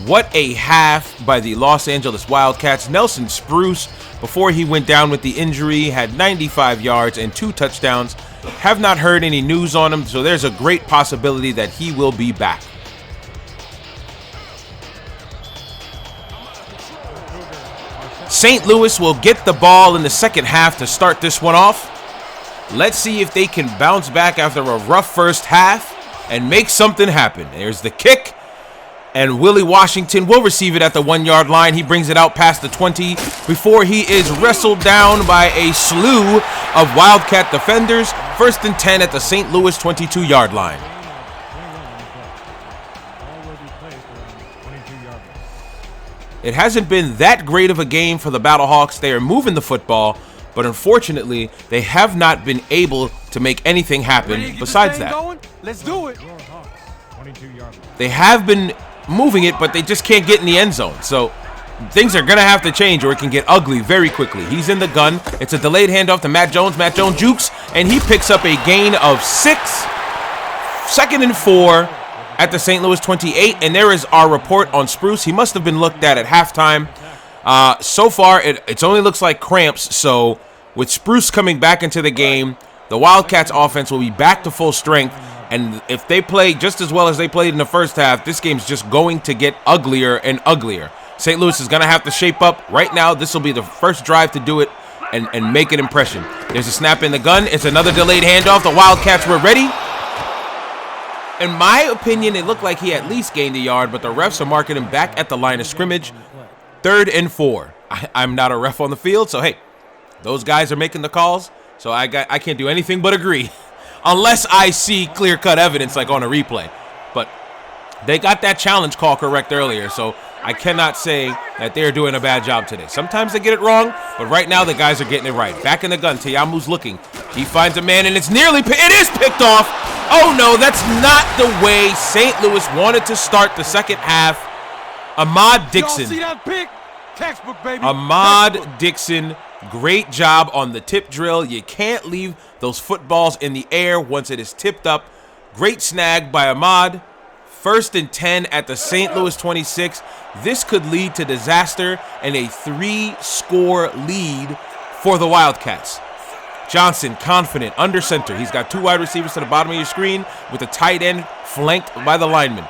What a half by the Los Angeles Wildcats. Nelson Spruce, before he went down with the injury, had 95 yards and 2 touchdowns. Have not heard any news on him, so there's a great possibility that he will be back. St. Louis will get the ball in the second half to start this one off. Let's see if they can bounce back after a rough first half and make something happen. There's the kick, and Willie Washington will receive it at the 1-yard line. He brings it out past the 20 before he is wrestled down by a slew of Wildcat defenders. 1st and 10 at the St. Louis 22-yard line. It hasn't been that great of a game for the Battlehawks. They are moving the football, but unfortunately, they have not been able to make anything happen besides that. Let's do it. They have been moving it, but they just can't get in the end zone. So things are going to have to change, or it can get ugly very quickly. He's in the gun. It's a delayed handoff to Matt Jones. Matt Jones jukes, and he picks up a gain of 6. 2nd and 4 at the St. Louis 28, and there is our report on Spruce. He must have been looked at halftime. So far, it only looks like cramps, so with Spruce coming back into the game, the Wildcats offense will be back to full strength, and if they play just as well as they played in the first half, this game's just going to get uglier and uglier. St. Louis is going to have to shape up. Right now, this will be the first drive to do it and make an impression. There's a snap in the gun. It's another delayed handoff. The Wildcats were ready. In my opinion, it looked like he at least gained a yard, but the refs are marking him back at the line of scrimmage. 3rd and 4. I'm not a ref on the field, so hey, those guys are making the calls, so I can't do anything but agree, unless I see clear-cut evidence like on a replay. But they got that challenge call correct earlier, so I cannot say that they're doing a bad job today. Sometimes they get it wrong, but right now the guys are getting it right. Back in the gun, Teyamu's looking. He finds a man, and it is picked off. Oh no, that's not the way St. Louis wanted to start the second half. Ahmad Dixon. Y'all see that pick? Textbook, baby. Ahmad Textbook. Dixon, great job on the tip drill. You can't leave those footballs in the air once it is tipped up. Great snag by Ahmad. 1st and 10 at the St. Louis 26. This could lead to disaster and a 3-score lead for the Wildcats. Johnson, confident, under center. He's got 2 wide receivers to the bottom of your screen with a tight end flanked by the lineman.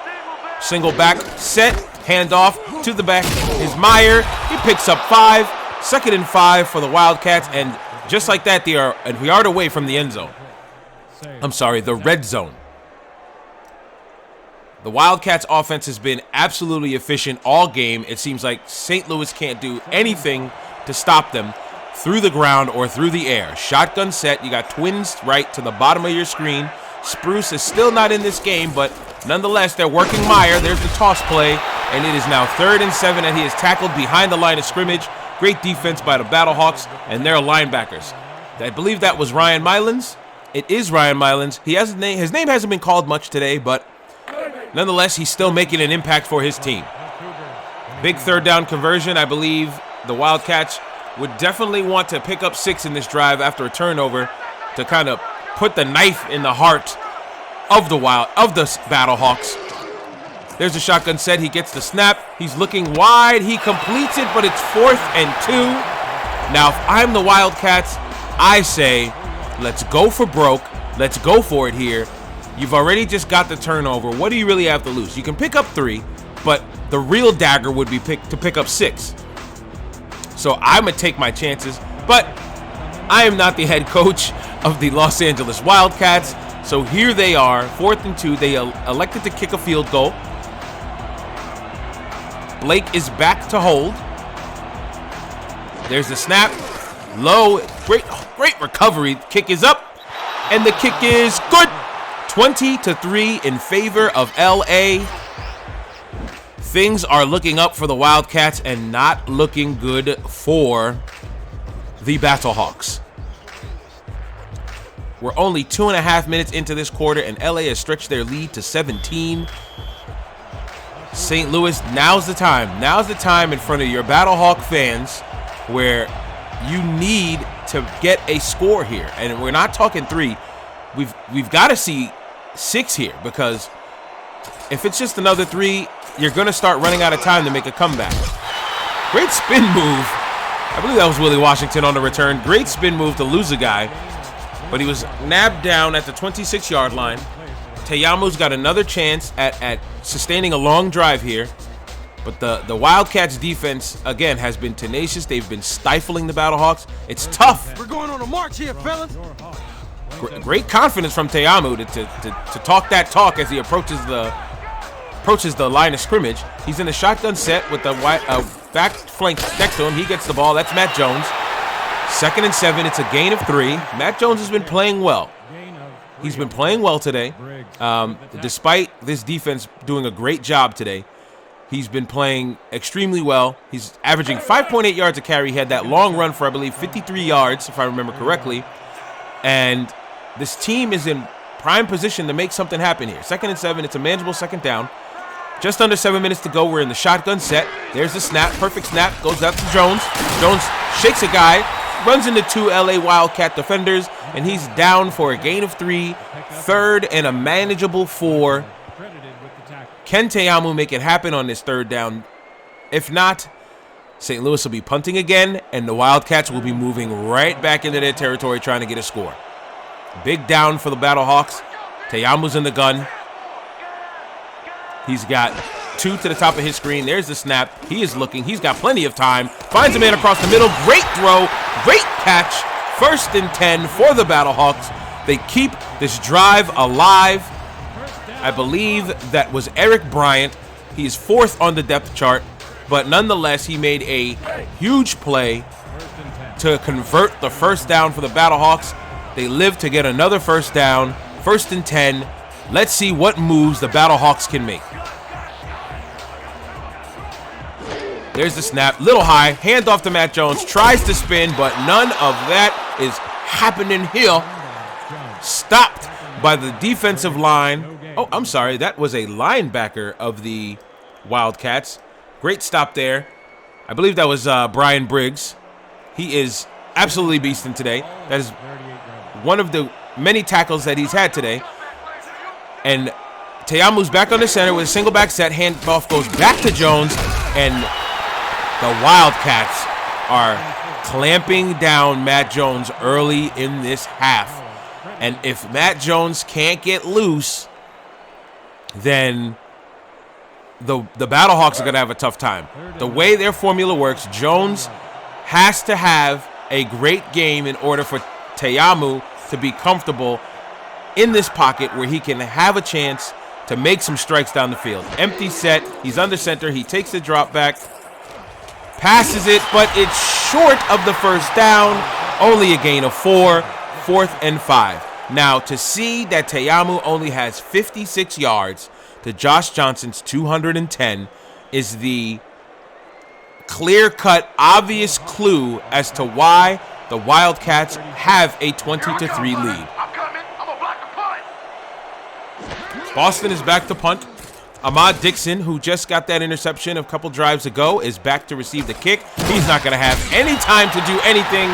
Single back, set, handoff to the back is Meyer. He picks up 5. 2nd and 5 for the Wildcats, and just like that, they are a yard away from the end zone. I'm sorry, the red zone. The Wildcats offense has been absolutely efficient all game. It seems like St. Louis can't do anything to stop them through the ground or through the air. Shotgun set. You got twins right to the bottom of your screen. Spruce is still not in this game, but nonetheless, they're working Meyer. There's the toss play, and it is now 3rd and 7, and he is tackled behind the line of scrimmage. Great defense by the Battlehawks and their linebackers. I believe that was Ryan Mylans. It is Ryan Mylans. His name hasn't been called much today, but nonetheless, he's still making an impact for his team. Big 3rd down conversion. I believe the Wildcats would definitely want to pick up 6 in this drive after a turnover to kind of put the knife in the heart of the Battlehawks. There's a shotgun set. He gets the snap. He's looking wide. He completes it, but it's 4th and 2. Now, if I'm the Wildcats, I say, let's go for broke. Let's go for it here. You've already just got the turnover. What do you really have to lose? You can pick up 3, but the real dagger would be to pick up 6. So I'm going to take my chances, but I am not the head coach of the Los Angeles Wildcats. So here they are, 4th and 2. They elected to kick a field goal. Blake is back to hold. There's the snap. Low, great recovery. Kick is up, and the kick is good. 20-3 in favor of LA. Things are looking up for the Wildcats and not looking good for the Battlehawks. We're only 2.5 minutes into this quarter, and LA has stretched their lead to 17. St. Louis, now's the time. Now's the time in front of your Battlehawk fans where you need to get a score here. And we're not talking 3. We've got to see 6 here, because if it's just another 3, you're going to start running out of time to make a comeback. Great spin move. I believe that was Willie Washington on the return. Great spin move to lose a guy, but he was nabbed down at the 26-yard line. Teyamu's got another chance at sustaining a long drive here, but the Wildcats defense, again, has been tenacious. They've been stifling the Battlehawks. It's tough. We're going on a march here, fellas. Great confidence from Teyamu to talk that talk as he approaches the line of scrimmage. He's in the shotgun set with the back flank next to him. He gets the ball. That's Matt Jones. 2nd and 7. It's a gain of 3. Matt Jones has been playing well. He's been playing well today. Despite this defense doing a great job today, he's been playing extremely well. He's averaging 5.8 yards a carry. He had that long run for, I believe, 53 yards, if I remember correctly. And this team is in prime position to make something happen here. 2nd and 7. It's a manageable 2nd down. Just under 7 minutes to go. We're in the shotgun set. There's the snap. Perfect snap. Goes out to Jones. Jones shakes a guy. Runs into 2 LA Wildcat defenders. And he's down for a gain of 3. 3rd and a manageable 4. Can Teyamu make it happen on this 3rd down? If not, St. Louis will be punting again. And the Wildcats will be moving right back into their territory trying to get a score. Big down for the Battlehawks. Teyamu's in the gun. He's got 2 to the top of his screen. There's the snap. He is looking. He's got plenty of time. Finds a man across the middle. Great throw. Great catch. 1st and 10 for the Battlehawks. They keep this drive alive. I believe that was Eric Bryant. He is 4th on the depth chart. But nonetheless, he made a huge play to convert the 1st down for the Battlehawks. They live to get another 1st down. 1st and 10. Let's see what moves the Battlehawks can make. There's the snap. Little high. Hand off to Matt Jones. Tries to spin, but none of that is happening here. Stopped by the defensive line. Oh, I'm sorry. That was a linebacker of the Wildcats. Great stop there. I believe that was Brian Briggs. He is absolutely beasting today. That is one of the many tackles that he's had today. And Teyamu's back on the center with a single back set. Handoff goes back to Jones. And the Wildcats are clamping down Matt Jones early in this half. And if Matt Jones can't get loose, then the Battlehawks are going to have a tough time. The way their formula works, Jones has to have a great game in order for Teyamu to be comfortable in this pocket where he can have a chance to make some strikes down the field. Empty set. He's under center. He takes the drop back. Passes it, but it's short of the 1st down. Only a gain of 4. 4th and 5. Now, to see that Teyamu only has 56 yards to Josh Johnson's 210 is the clear-cut, obvious clue as to why the Wildcats have a 20-3 lead. Boston is back to punt. Ahmad Dixon, who just got that interception a couple drives ago, is back to receive the kick. He's not going to have any time to do anything.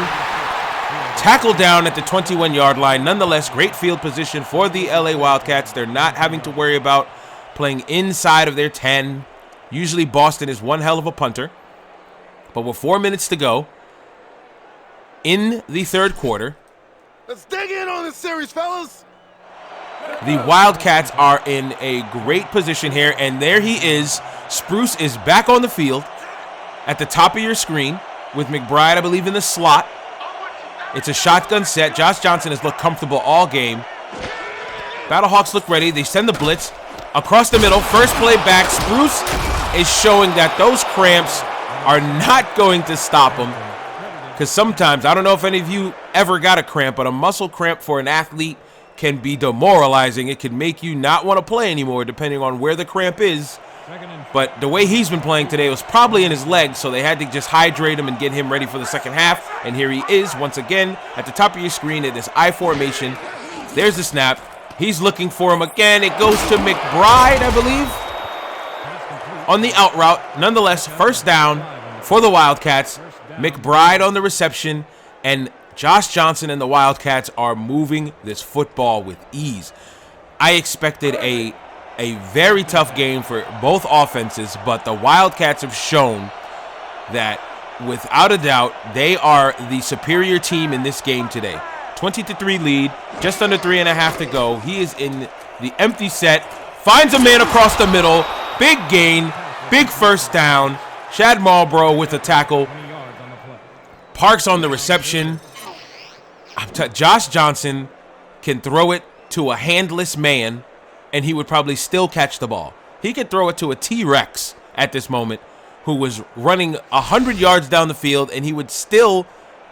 Tackled down at the 21-yard line. Nonetheless, great field position for the LA Wildcats. They're not having to worry about playing inside of their 10. Usually Boston is one hell of a punter. But with 4 minutes to go in the 3rd quarter, Let's dig in on this series, fellas. the Wildcats are in a great position here, and there he is. Spruce is back on the field at the top of your screen with McBride, I believe, in the slot. It's a shotgun set. Josh Johnson has looked comfortable all game. Battlehawks look ready. They send the blitz across the middle. First play back. Spruce is showing that those cramps are not going to stop him. Because sometimes, I don't know if any of you ever got a cramp, but a muscle cramp for an athlete can be demoralizing. It can make you not want to play anymore depending on where the cramp is. But the way he's been playing today was probably in his legs, so they had to just hydrate him and get him ready for the second half. And here he is once again at the top of your screen in this I formation. There's the snap. He's looking for him again. It goes to McBride, I believe, on the out route. Nonetheless, first down for the Wildcats. McBride on the reception, and Josh Johnson and the Wildcats are moving this football with ease. I expected a a very tough game for both offenses, but the Wildcats have shown that without a doubt they are the superior team in this game today. 20-3 lead, just under 3.5 to go. He is in the empty set, finds a man across the middle, big gain, big first down. Chad Marlborough with a tackle. Parks on the reception. Josh Johnson can throw it to a handless man, and he would probably still catch the ball. He could throw it to a T-Rex at this moment who was running 100 yards down the field, and he would still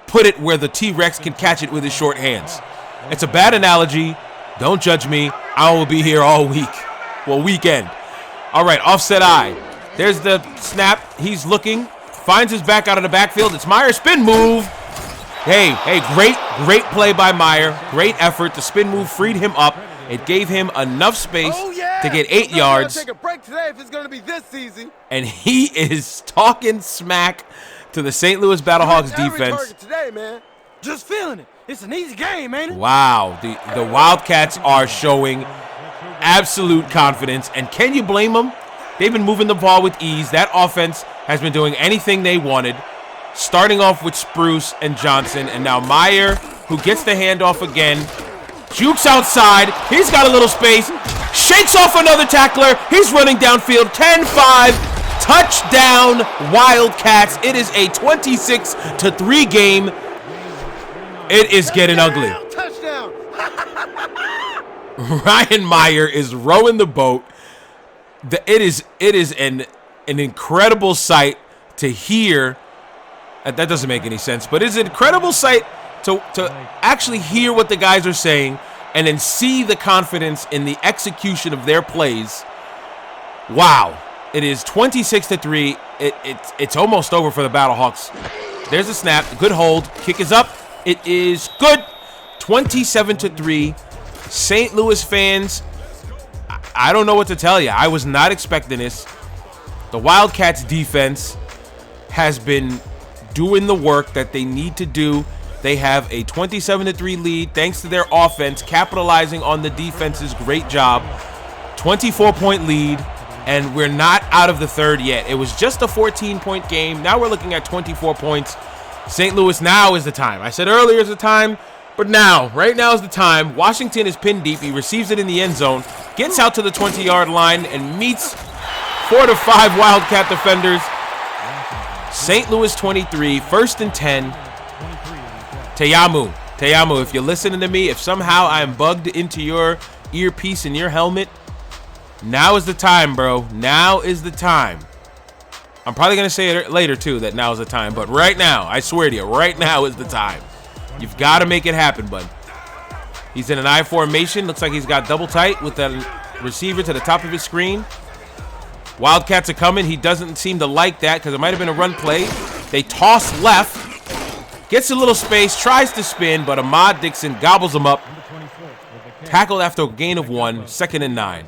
put it where the T-Rex can catch it with his short hands. It's a bad analogy. Don't judge me. I will be here all week. Well, weekend. All right, offset eye. There's the snap. He's looking. Finds his back out of the backfield. It's Meyer. Spin move. Hey, great play by Meyer. Great effort. The spin move freed him up. It gave him enough space to get 8 yards. Take a break today if it's going to be this easy. And he is talking smack to the St. Louis Battlehawks defense. Today, man. Just feeling it. It's an easy game, ain't it? Wow, the Wildcats are showing absolute confidence. And can you blame them? They've been moving the ball with ease. That offense has been doing anything they wanted. Starting off with Spruce and Johnson, and now Meyer, who gets the handoff again, jukes outside. He's got a little space, shakes off another tackler. He's running downfield. 10-5, touchdown Wildcats. It is a 26-3 game. It is getting ugly. Touchdown. Ryan Meyer is rowing the boat. It is an incredible sight to hear. That doesn't make any sense, but it's an incredible sight to actually hear what the guys are saying and then see the confidence in the execution of their plays. Wow. It is 26-3. It's almost over for the Battlehawks. There's a snap. Good hold. Kick is up. It is good. 27-3. St. Louis fans, I don't know what to tell you. I was not expecting this. The Wildcats defense has been doing the work that they need to do. They have a 27-3 lead thanks to their offense capitalizing on the defense's great job. 24-point lead, and we're not out of the third yet. It was just a 14-point game. Now we're looking at 24 points. St. Louis, now is the time. I said earlier is the time, but right now is the time. Washington is pinned deep. He receives it in the end zone, gets out to the 20-yard line, and meets 4 to 5 Wildcat defenders. St. Louis 23, 1st and 10. Teyamu, if you're listening to me, if somehow I'm bugged into your earpiece in your helmet, now is the time, bro. Now is the time. I'm probably going to say it later, too, that now is the time. But right now, I swear to you, right now is the time. You've got to make it happen, bud. He's in an I formation. Looks like he's got double tight with the receiver to the top of his screen. Wildcats are coming. He doesn't seem to like that because it might have been a run play. They toss left. Gets a little space. Tries to spin, but Ahmad Dixon gobbles him up. Tackled after a gain of 1. 2nd and 9.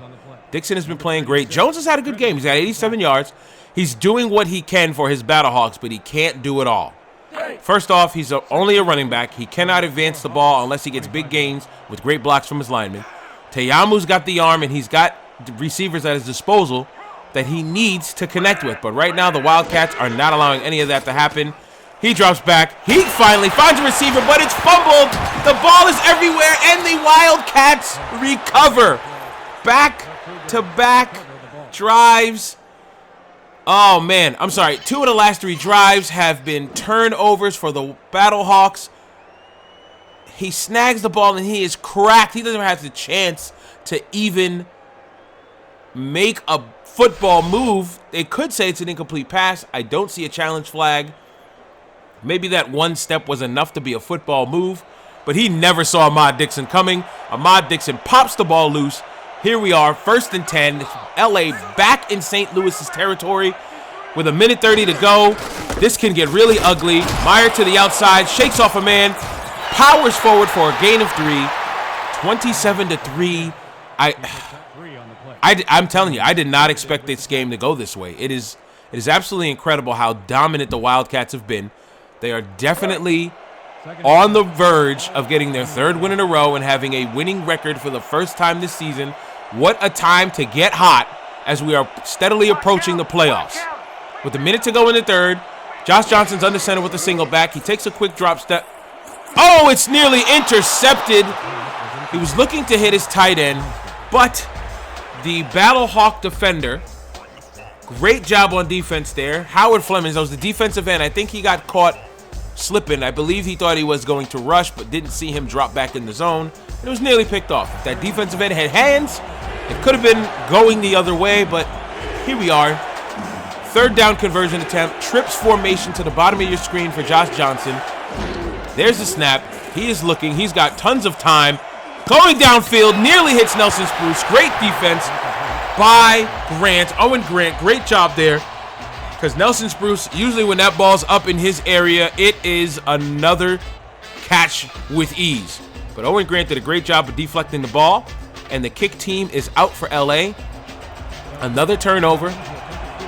Dixon has been playing great. Jones has had a good game. He's got 87 yards. He's doing what he can for his Battlehawks, but he can't do it all. First off, he's only a running back. He cannot advance the ball unless he gets big gains with great blocks from his linemen. Teyamu's got the arm, and he's got receivers at his disposal that he needs to connect with. But right now, the Wildcats are not allowing any of that to happen. He drops back. He finally finds a receiver, but it's fumbled. The ball is everywhere, and the Wildcats recover. Back-to-back drives. Oh, man. I'm sorry. 2 of the last 3 drives have been turnovers for the Battlehawks. He snags the ball, and he is cracked. He doesn't have the chance to even make a football move. They could say it's an incomplete pass. I don't see a challenge flag. Maybe that one step was enough to be a football move, but he never saw Ahmad Dixon coming. Ahmad Dixon pops the ball loose. Here we are, 1st and 10. LA back in St. Louis's territory with 1:30 to go. This can get really ugly. Meyer to the outside, shakes off a man, powers forward for a gain of 3. 27-3. I'm telling you, I did not expect this game to go this way. It is absolutely incredible how dominant the Wildcats have been. They are definitely on the verge of getting their 3rd win in a row and having a winning record for the first time this season. What a time to get hot as we are steadily approaching the playoffs. With a minute to go in the third, Josh Johnson's under center with a single back. He takes a quick drop step. Oh, it's nearly intercepted. He was looking to hit his tight end, but the Battlehawk defender, great job on defense there. Howard Flemings, that was the defensive end. I think he got caught slipping. I believe he thought he was going to rush, but didn't see him drop back in the zone. And it was nearly picked off. If that defensive end had hands, it could have been going the other way, but here we are. Third down conversion attempt. Trips formation to the bottom of your screen for Josh Johnson. There's the snap. He is looking. He's got tons of time. Going downfield, nearly hits Nelson Spruce. Great defense by Grant. Owen Grant, great job there. Because Nelson Spruce, usually when that ball's up in his area, it is another catch with ease. But Owen Grant did a great job of deflecting the ball. And the kick team is out for LA. Another turnover.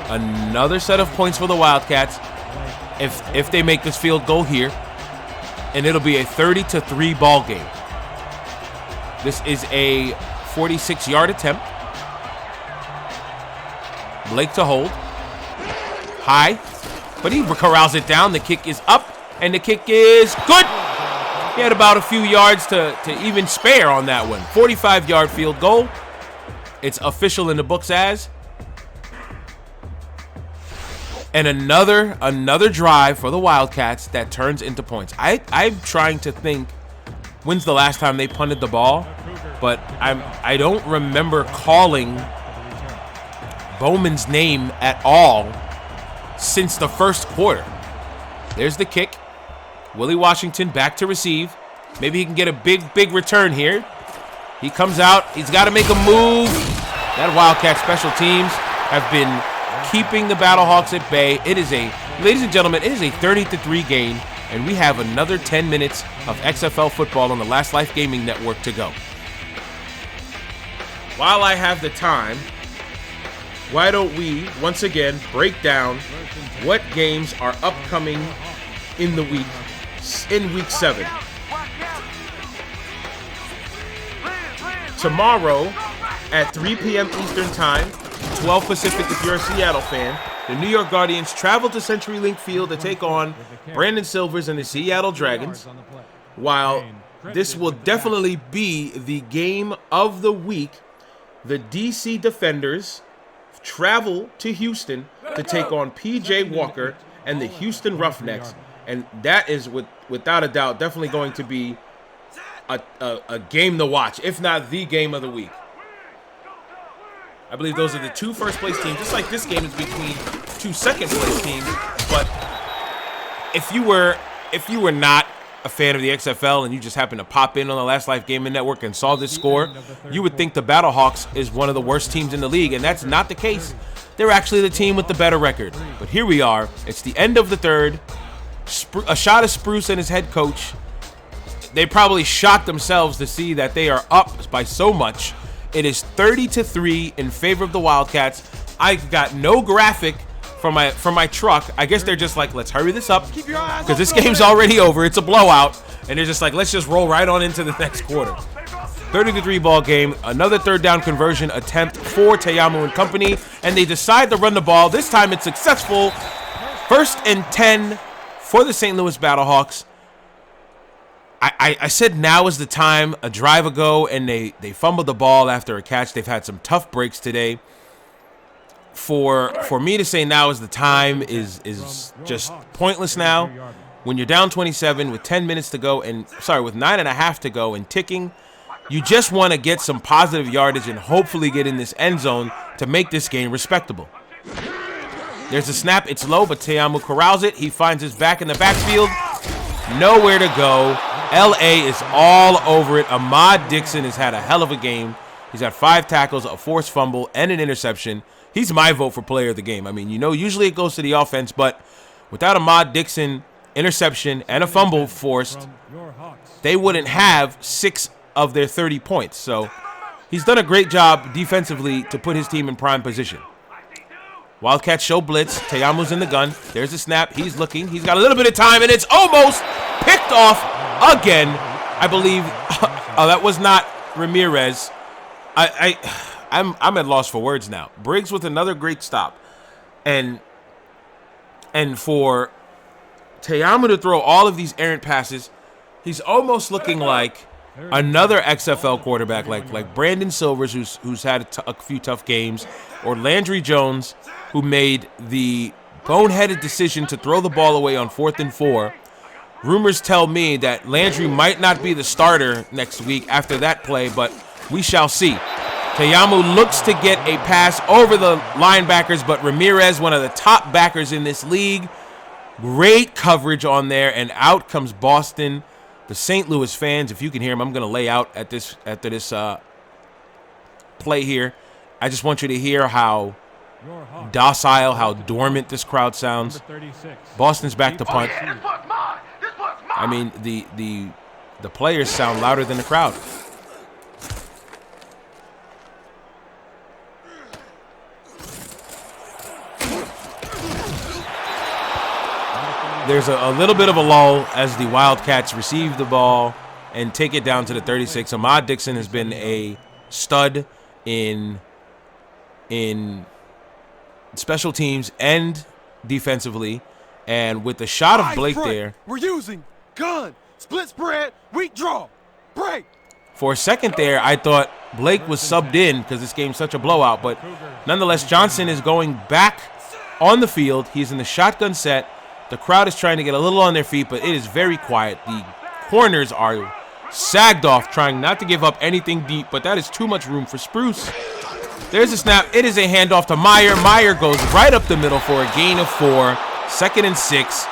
Another set of points for the Wildcats. If they make this field goal here. And it'll be a 30-3 ball game. This is a 46-yard attempt. Blake to hold. High. But he corrals it down. The kick is up. And the kick is good. He had about a few yards to even spare on that one. 45-yard field goal. It's official in the books as. And another drive for the Wildcats that turns into points. I'm trying to think when's the last time they punted the ball, but I don't remember calling Bowman's name at all since the first quarter. There's the kick. Willie Washington back to receive. Maybe he can get a big return here. He comes out. He's got to make a move. That Wildcat special teams have been keeping the Battlehawks at bay. Ladies and gentlemen, it is a 30-3 game, and we have another 10 minutes of XFL football on the Last Life Gaming Network to go. While I have the time, why don't we once again break down what games are upcoming in week 7. Tomorrow at 3 p.m. Eastern Time, 12 Pacific if you're a Seattle fan, the New York Guardians travel to CenturyLink Field to take on Brandon Silvers and the Seattle Dragons. While this will definitely be the game of the week, the DC Defenders travel to Houston to take on PJ Walker and the Houston Roughnecks. And that is, without a doubt, definitely going to be a game to watch, if not the game of the week. I believe those are the two first-place teams, just like this game is between two second-place teams. But if you were not a fan of the XFL and you just happened to pop in on the Last Life Gaming Network and saw this score, you would think the Battlehawks is one of the worst teams in the league, and that's not the case. They're actually the team with the better record. But here we are. It's the end of the third. A shot of Spruce and his head coach. They probably shocked themselves to see that they are up by so much. It is 30-3 in favor of the Wildcats. I got no graphic from my truck. I guess they're just like, let's hurry this up because this game's already over. It's a blowout, and they're just like, let's just roll right on into the next quarter. 30-3 ball game. Another third down conversion attempt for Teyamu and company, and they decide to run the ball. This time it's successful. 1st and 10 for the St. Louis Battlehawks. I said now is the time a drive ago, and they fumbled the ball after a catch. They've had some tough breaks today. For me to say now is the time is just pointless now. When you're down 27 with 10 minutes to go, with 9.5 to go and ticking, you just want to get some positive yardage and hopefully get in this end zone to make this game respectable. There's a snap. It's low, but Teyamu corrals it. He finds his back in the backfield. Nowhere to go. LA is all over it. Ahmad Dixon has had a hell of a game. He's got 5 tackles, a forced fumble, and an interception. He's my vote for player of the game. I mean, usually it goes to the offense, but without Ahmad Dixon, interception, and a fumble forced, they wouldn't have 6 of their 30 points. So he's done a great job defensively to put his team in prime position. Wildcats show blitz. Teyamu's in the gun. There's a snap. He's looking. He's got a little bit of time, and it's almost picked off again. I believe that was not Ramirez. I'm at loss for words now. Briggs with another great stop. And for Te'amu to throw all of these errant passes, he's almost looking like another XFL quarterback, like Brandon Silvers, who's had a few tough games, or Landry Jones, who made the boneheaded decision to throw the ball away on 4th and 4. Rumors tell me that Landry might not be the starter next week after that play, but we shall see. Te'amu looks to get a pass over the linebackers, but Ramirez, one of the top backers in this league, great coverage on there, and out comes Boston. The St. Louis fans, if you can hear them, I'm going to lay out after this play here. I just want you to hear how docile, how dormant this crowd sounds. Boston's back to punt. I mean, the players sound louder than the crowd. There's a little bit of a lull as the Wildcats receive the ball and take it down to the 36. Ahmad Dixon has been a stud in special teams and defensively. And with the shot of Blake there, we're using gun, split spread, weak draw, break. For a second there, I thought Blake was subbed in because this game's such a blowout. But nonetheless, Johnson is going back on the field. He's in the shotgun set. The crowd is trying to get a little on their feet, but it is very quiet. The corners are sagged off, trying not to give up anything deep, but that is too much room for Spruce. There's a snap. It is a handoff to Meyer. Meyer goes right up the middle for a gain of 4. 2nd and 6.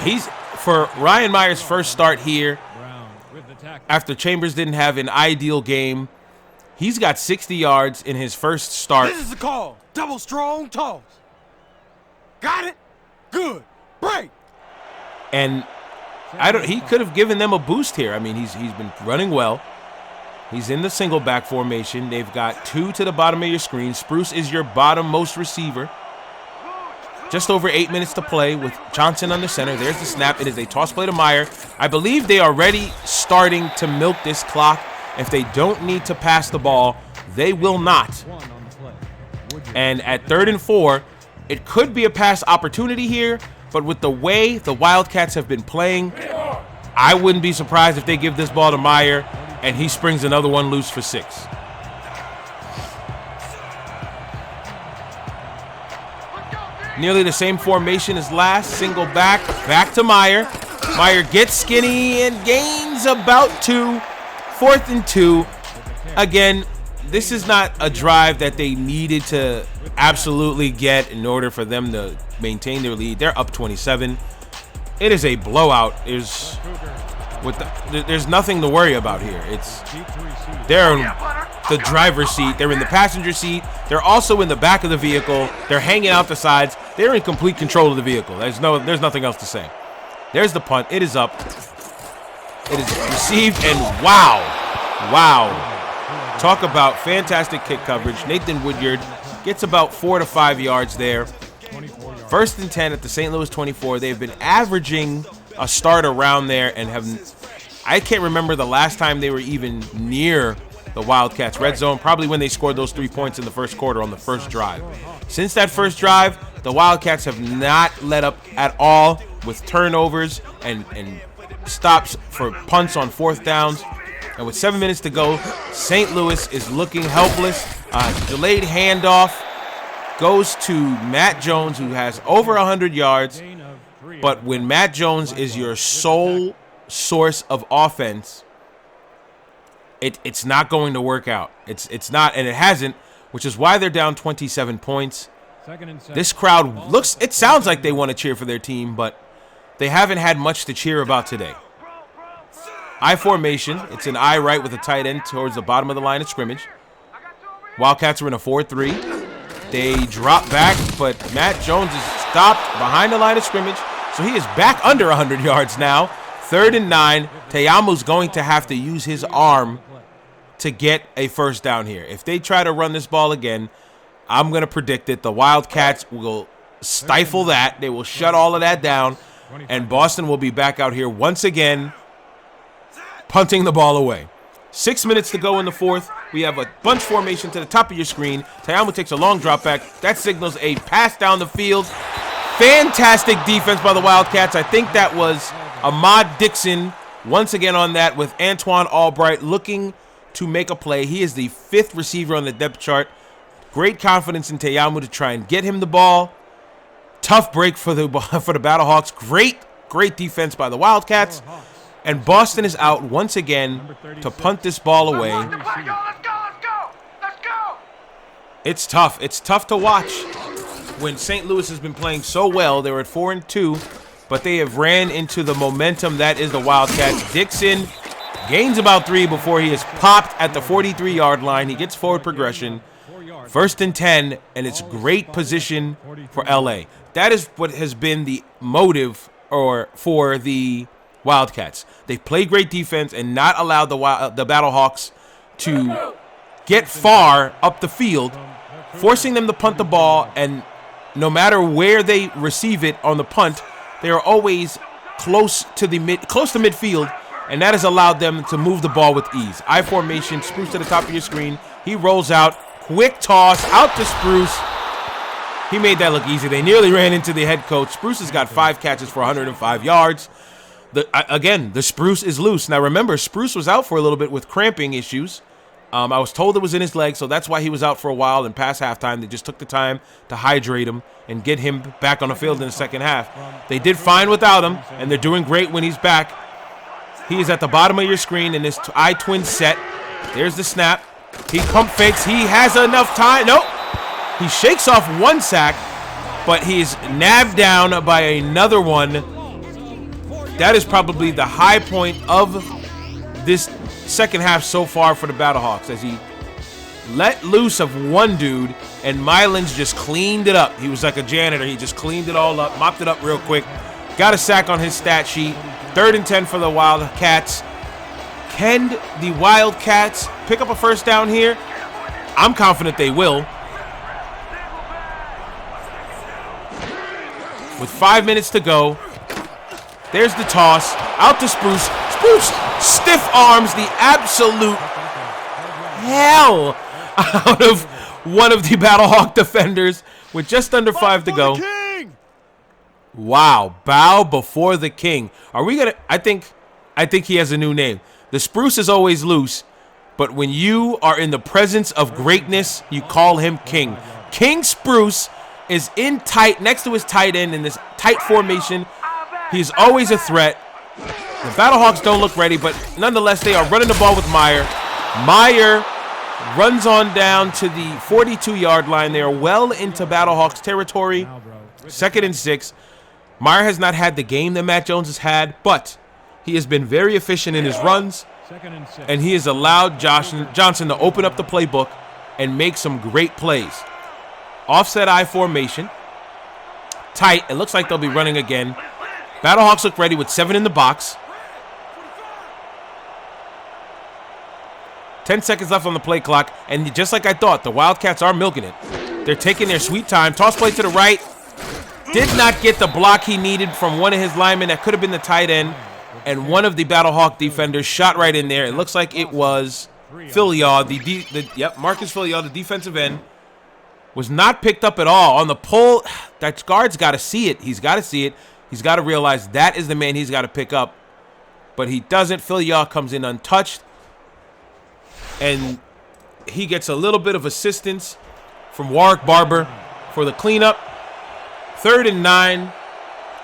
He's for Ryan Meyer's first start here. After Chambers didn't have an ideal game, he's got 60 yards in his first start. This is the call. Double strong toss. Got it? Good. Break. And he could have given them a boost here. I mean, he's been running well. He's in the single back formation. They've got 2 to the bottom of your screen. Spruce is your bottom most receiver. Just over 8 minutes to play with Johnson under center. There's the snap. It is a toss play to Meyer. I believe they are already starting to milk this clock. If they don't need to pass the ball, they will not. And at 3rd and 4, it could be a pass opportunity here, but with the way the Wildcats have been playing, I wouldn't be surprised if they give this ball to Meyer and he springs another one loose for 6. Nearly the same formation as last. Single back to Meyer. Meyer gets skinny and gains about 2. 4th and 2. Again, this is not a drive that they needed to absolutely get in order for them to maintain their lead. They're up 27. It is a blowout. There's nothing to worry about here. They're in the driver's seat. They're in the passenger seat. They're also in the back of the vehicle. They're hanging out the sides. They're in complete control of the vehicle. There's nothing else to say. There's the punt. It is up. It is received, and wow. Talk about fantastic kick coverage. Nathan Woodyard gets about 4 to 5 yards there. 1st and 10 at the St. Louis 24. They've been averaging a start around there and I can't remember the last time they were even near the Wildcats' red zone, probably when they scored those 3 points in the first quarter on the first drive. Since that first drive, the Wildcats have not let up at all with turnovers and stops for punts on 4th downs. And with 7 minutes to go, St. Louis is looking helpless. Delayed handoff goes to Matt Jones, who has over 100 yards. But when Matt Jones is your sole source of offense, it's not going to work out. It's not, and it hasn't, which is why they're down 27 points. This crowd it sounds like they want to cheer for their team, but they haven't had much to cheer about today. I formation. It's an I right with a tight end towards the bottom of the line of scrimmage. Wildcats are in a 4-3. They drop back, but Matt Jones is stopped behind the line of scrimmage, so he is back under 100 yards now. 3rd and 9. Te'amu's going to have to use his arm to get a first down here. If they try to run this ball again, I'm going to predict it. The Wildcats will stifle that. They will shut all of that down, and Boston will be back out here once again, punting the ball away. 6 minutes to go in the fourth. We have a bunch formation to the top of your screen. Te'amu takes a long drop back. That signals a pass down the field. Fantastic defense by the Wildcats. I think that was Ahmad Dixon once again on that with Antoine Albright looking to make a play. He is the 5th receiver on the depth chart. Great confidence in Te'amu to try and get him the ball. Tough break for the Battlehawks. Great defense by the Wildcats. And Boston is out once again to punt this ball away. It's tough. It's tough to watch when St. Louis has been playing so well. They were at 4-2, but they have ran into the momentum that is the Wildcats. Dixon gains about 3 before he is popped at the 43-yard line. He gets forward progression. 1st and 10, and it's great position for LA. That is what has been the motive for the Wildcats. They play great defense and not allowed the Battlehawks to get far up the field, forcing them to punt the ball, and no matter where they receive it on the punt, they are always close to midfield, and that has allowed them to move the ball with ease. I formation, Spruce to the top of your screen. He rolls out, quick toss out to Spruce. He made that look easy. They nearly ran into the head coach. Spruce has got 5 catches for 105 yards. The Spruce is loose. Now remember, Spruce was out for a little bit with cramping issues. I was told it was in his leg, so that's why he was out for a while. And past halftime, they just took the time to hydrate him and get him back on the field in the second half. They did fine without him, and they're doing great when he's back. He is at the bottom of your screen in this I-twin set. There's the snap. He pump fakes. He has enough time. Nope. He shakes off 1 sack, but he's nabbed down by another one. That is probably the high point of this second half so far for the Battlehawks, as he let loose of one dude, and Mylands just cleaned it up. He was like a janitor. He just cleaned it all up, mopped it up real quick. Got a sack on his stat sheet. 3rd and 10 for the Wildcats. Can the Wildcats pick up a first down here? I'm confident they will. With 5 minutes to go, there's the toss. Out to Spruce. Spruce stiff arms the absolute hell out of one of the Battlehawk defenders with just under 5 to go. Wow. Bow before the king. Are we going to... I think he has a new name. The Spruce is always loose, but when you are in the presence of greatness, you call him king. King Spruce is in tight, next to his tight end in this tight formation. He's always a threat. The Battlehawks don't look ready, but nonetheless, they are running the ball with Meyer. Meyer runs on down to the 42-yard line. They are well into Battlehawks territory. 2nd and 6. Meyer has not had the game that Matt Jones has had, but he has been very efficient in his runs, and he has allowed Johnson to open up the playbook and make some great plays. Offset I formation. Tight. It looks like they'll be running again. Battlehawks look ready with 7 in the box. 10 seconds left on the play clock, and just like I thought, the Wildcats are milking it. They're taking their sweet time. Toss play to the right. Did not get the block he needed from one of his linemen. That could have been the tight end. And one of the Battlehawk defenders shot right in there. It looks like it was Filiaw, Marcus Filiaw, the defensive end. Was not picked up at all. On the pull, that guard's got to see it. He's got to see it. He's got to realize that is the man he's got to pick up. But he doesn't. Filiaw comes in untouched. And he gets a little bit of assistance from Warwick Barber for the cleanup. 3rd and 9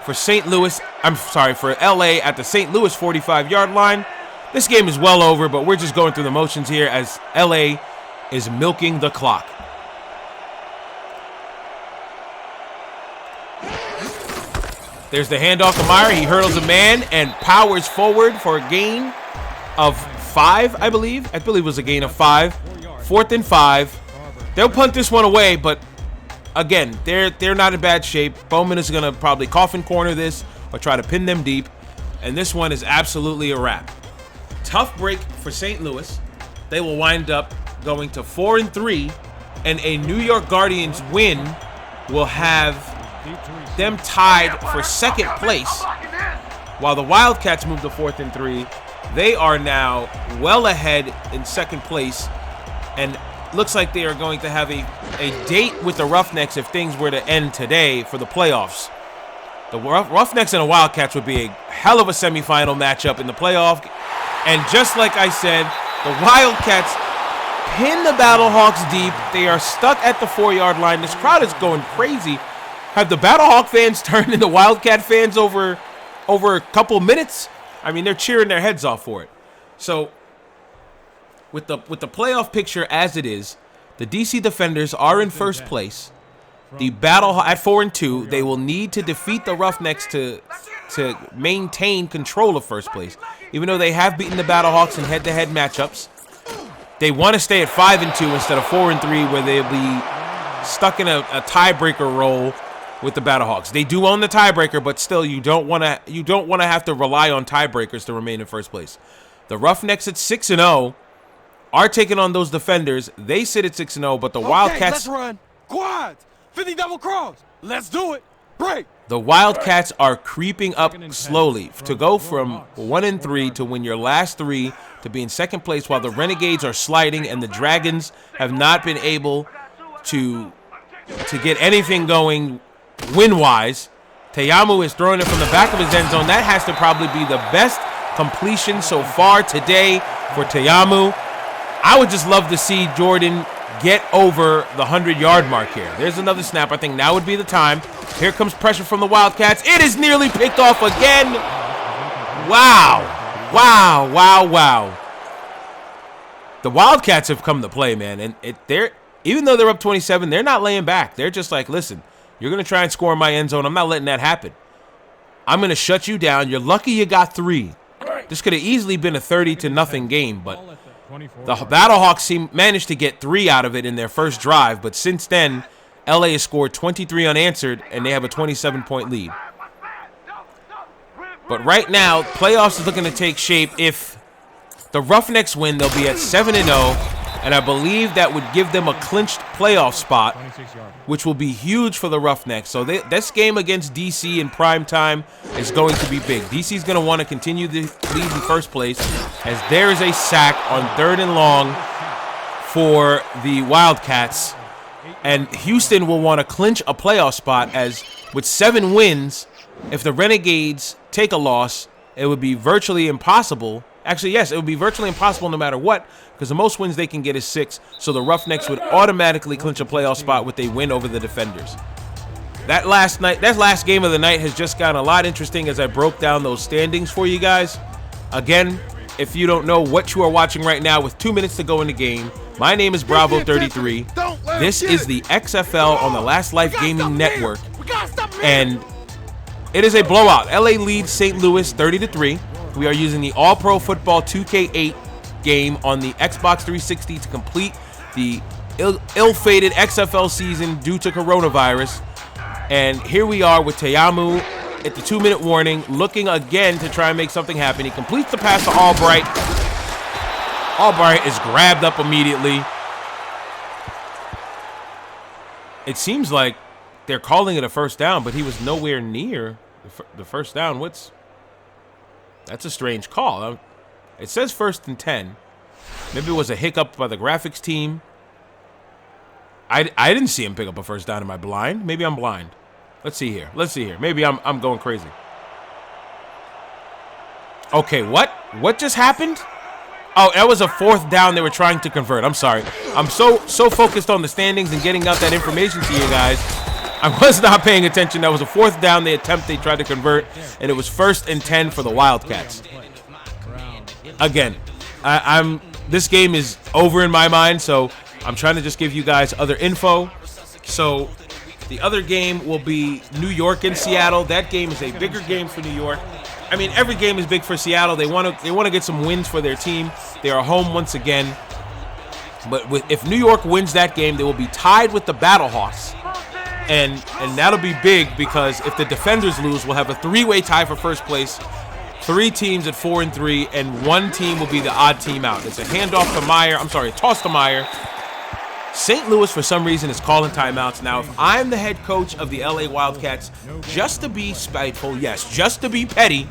for St. Louis. For LA at the St. Louis 45-yard line. This game is well over, but we're just going through the motions here as LA is milking the clock. There's the handoff to Meyer. He hurdles a man and powers forward for a gain of 5, I believe. I believe it was a gain of 5. 4th and 5. They'll punt this one away, but again, they're not in bad shape. Bowman is going to probably coffin corner this or try to pin them deep, and this one is absolutely a wrap. Tough break for St. Louis. They will wind up going to 4-3, and a New York Guardians win will have them tied for 2nd place, while the Wildcats move to 4th and 3. They are now well ahead in second place, and looks like they are going to have a date with the Roughnecks if things were to end today for the playoffs. The Roughnecks and the Wildcats would be a hell of a semifinal matchup in the playoff. And just like I said, the Wildcats pin the Battlehawks deep. They are stuck at the 4-yard line. This crowd is going crazy. Have the Battlehawk fans turned into Wildcat fans over a couple minutes? I mean, they're cheering their heads off for it. So, with the playoff picture as it is, the DC Defenders are in first place. The Battle at 4-2, they will need to defeat the Roughnecks to maintain control of first place. Even though they have beaten the Battlehawks in head-to-head matchups, they want to stay at 5-2 instead of 4-3, where they'll be stuck in a tiebreaker role with the Battlehawks. They do own the tiebreaker, but still, you don't want to have to rely on tiebreakers to remain in first place. The Roughnecks at 6-0 are taking on those Defenders. They sit at 6-0, but the Wildcats. Let's run. Quads. 50 double cross. Let's do it. Break. The Wildcats are creeping up slowly to go from 1-3 to win your last 3 to be in second place, while the Renegades are sliding and the Dragons have not been able to get anything going win-wise. Teyamu is throwing it from the back of his end zone. That has to probably be the best completion so far today for Teyamu. I would just love to see Jordan get over the 100-yard mark here. There's another snap. I think now would be the time. Here comes pressure from the Wildcats. It is nearly picked off again. Wow. Wow, wow, wow. The Wildcats have come to play, man. And even though they're up 27, they're not laying back. They're just like, listen, you're going to try and score in my end zone. I'm not letting that happen. I'm going to shut you down. You're lucky you got 3. This could have easily been a 30-0 game, but the Battlehawks managed to get 3 out of it in their first drive. But since then, LA has scored 23 unanswered, and they have a 27-point lead. But right now, playoffs is looking to take shape. If the Roughnecks win, they'll be at 7-0, and I believe that would give them a clinched playoff spot, which will be huge for the Roughnecks. So this game against DC in prime time is going to be big. DC is going to want to continue the lead in first place, as there is a sack on 3rd and long for the Wildcats. And Houston will want to clinch a playoff spot, as with 7 wins, if the Renegades take a loss, it would be virtually impossible. Actually, yes, it would be virtually impossible no matter what, because the most wins they can get is 6. So the Roughnecks would automatically clinch a playoff spot with a win over the Defenders. That last game of the night has just gotten a lot interesting as I broke down those standings for you guys. Again, if you don't know what you are watching right now with 2 minutes to go in the game, my name is Bravo33. This is the XFL on the Last Life Gaming Network, and it is a blowout. LA leads St. Louis 30-3. We are using the All-Pro Football 2K8 game on the Xbox 360 to complete the ill-fated XFL season due to coronavirus. And here we are with Teyamu at the 2-minute warning, looking again to try and make something happen. He completes the pass to Albright. Albright is grabbed up immediately. It seems like they're calling it a first down, but he was nowhere near the first down. That's a strange call. It says 1st and 10. Maybe it was a hiccup by the graphics team. I didn't see him pick up a first down. Am I blind? Maybe I'm blind. Let's see here. Maybe I'm going crazy. Okay, what just happened? Oh, that was a 4th down they were trying to convert. I'm sorry. I'm so focused on the standings and getting out that information to you guys. I was not paying attention. That was a 4th down they tried to convert, and it was 1st and 10 for the Wildcats. Again, this game is over in my mind, so I'm trying to just give you guys other info. So the other game will be New York and Seattle. That game is a bigger game for New York. I mean, every game is big for Seattle. They want to get some wins for their team. They are home once again. But if New York wins that game, they will be tied with the Battlehawks. And that'll be big, because if the Defenders lose, we'll have a 3-way tie for first place. 3 teams at 4-3, and 1 team will be the odd team out. It's a handoff to Meyer. A toss to Meyer. St. Louis, for some reason, is calling timeouts. Now, if I'm the head coach of the LA Wildcats, just to be spiteful, yes, just to be petty,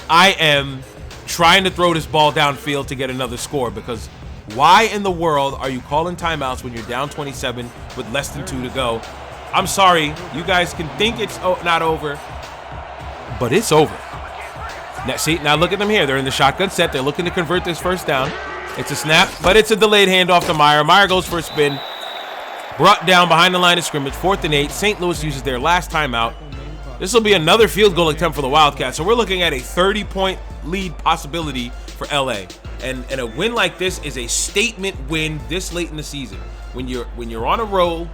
I am trying to throw this ball downfield to get another score, because why in the world are you calling timeouts when you're down 27 with less than 2 to go? I'm sorry, you guys can think it's not over, but it's over. Now, see, now look at them here. They're in the shotgun set. They're looking to convert this first down. It's a snap, but it's a delayed handoff to Meyer. Meyer goes for a spin. Brought down behind the line of scrimmage, 4th and 8. St. Louis uses their last timeout. This will be another field goal attempt for the Wildcats. So we're looking at a 30-point lead possibility for LA. And a win like this is a statement win this late in the season. When you're on a roll,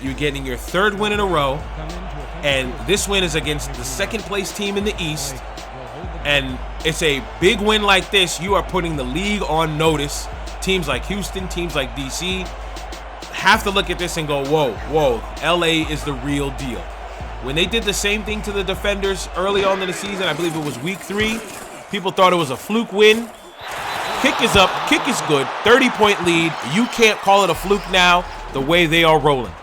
you're getting your 3rd win in a row. And this win is against the 2nd place team in the East. And it's a big win like this. You are putting the league on notice. Teams like Houston, teams like DC have to look at this and go, whoa, LA is the real deal. When they did the same thing to the Defenders early on in the season, I believe it was week 3, people thought it was a fluke win. Kick is up, kick is good, 30-point lead. You can't call it a fluke now, the way they are rolling.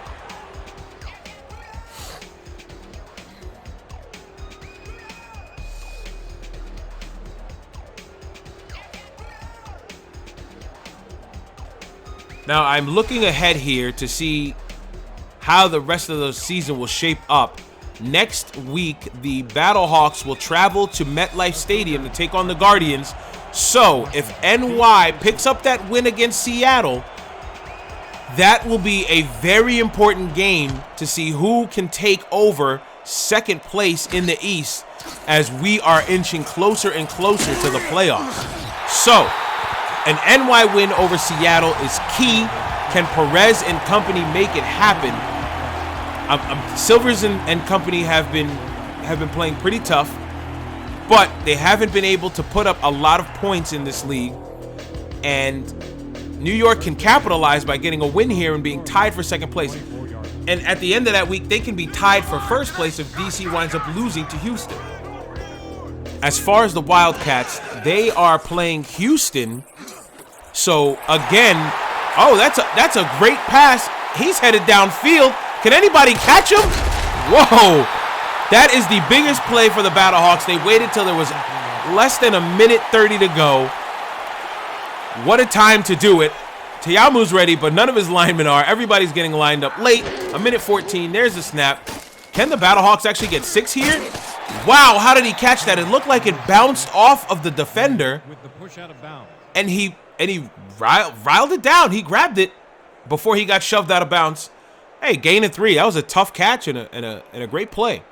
Now, I'm looking ahead here to see how the rest of the season will shape up. Next week, the Battlehawks will travel to MetLife Stadium to take on the Guardians. So, if NY picks up that win against Seattle, that will be a very important game to see who can take over 2nd place in the East as we are inching closer and closer to the playoffs. So, an NY win over Seattle is key. Can Perez and company make it happen? Silvers and company have been playing pretty tough, but they haven't been able to put up a lot of points in this league. And New York can capitalize by getting a win here and being tied for 2nd place. And at the end of that week, they can be tied for 1st place if DC winds up losing to Houston. As far as the Wildcats, they are playing Houston. So again, that's a great pass. He's headed downfield. Can anybody catch him? Whoa. That is the biggest play for the Battlehawks. They waited till there was less than 1:30 to go. What a time to do it. Teamu's ready, but none of his linemen are. Everybody's getting lined up late. 1:14. There's the snap. Can the Battlehawks actually get 6 here? Wow, how did he catch that? It looked like it bounced off of the defender. With the push out of bounds. And he riled it down. He grabbed it before he got shoved out of bounds. Hey, gain of 3. That was a tough catch and a great play.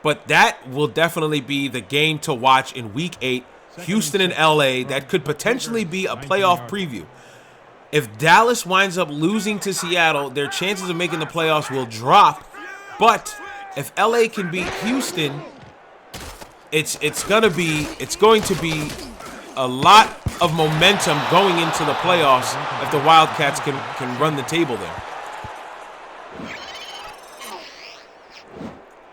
But that will definitely be the game to watch in Week 8. Houston and LA. That could potentially be a playoff preview. If Dallas winds up losing to Seattle, their chances of making the playoffs will drop. But if LA can beat Houston, it's going to be a lot of momentum going into the playoffs if the Wildcats can run the table there.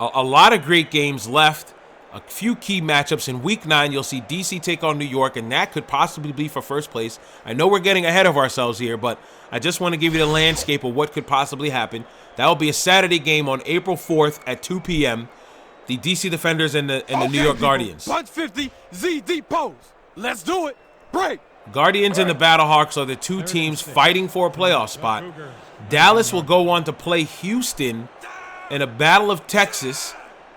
A lot of great games left. A few key matchups. In Week 9, you'll see DC take on New York, and that could possibly be for 1st place. I know we're getting ahead of ourselves here, but I just want to give you the landscape of what could possibly happen. That will be a Saturday game on April 4th at 2 p.m. The DC Defenders and the New York Guardians. Punch 50, ZD pose. Let's do it. Break. Guardians and the Battlehawks are the 2 teams fighting for a playoff spot. Dallas will go on to play Houston in a Battle of Texas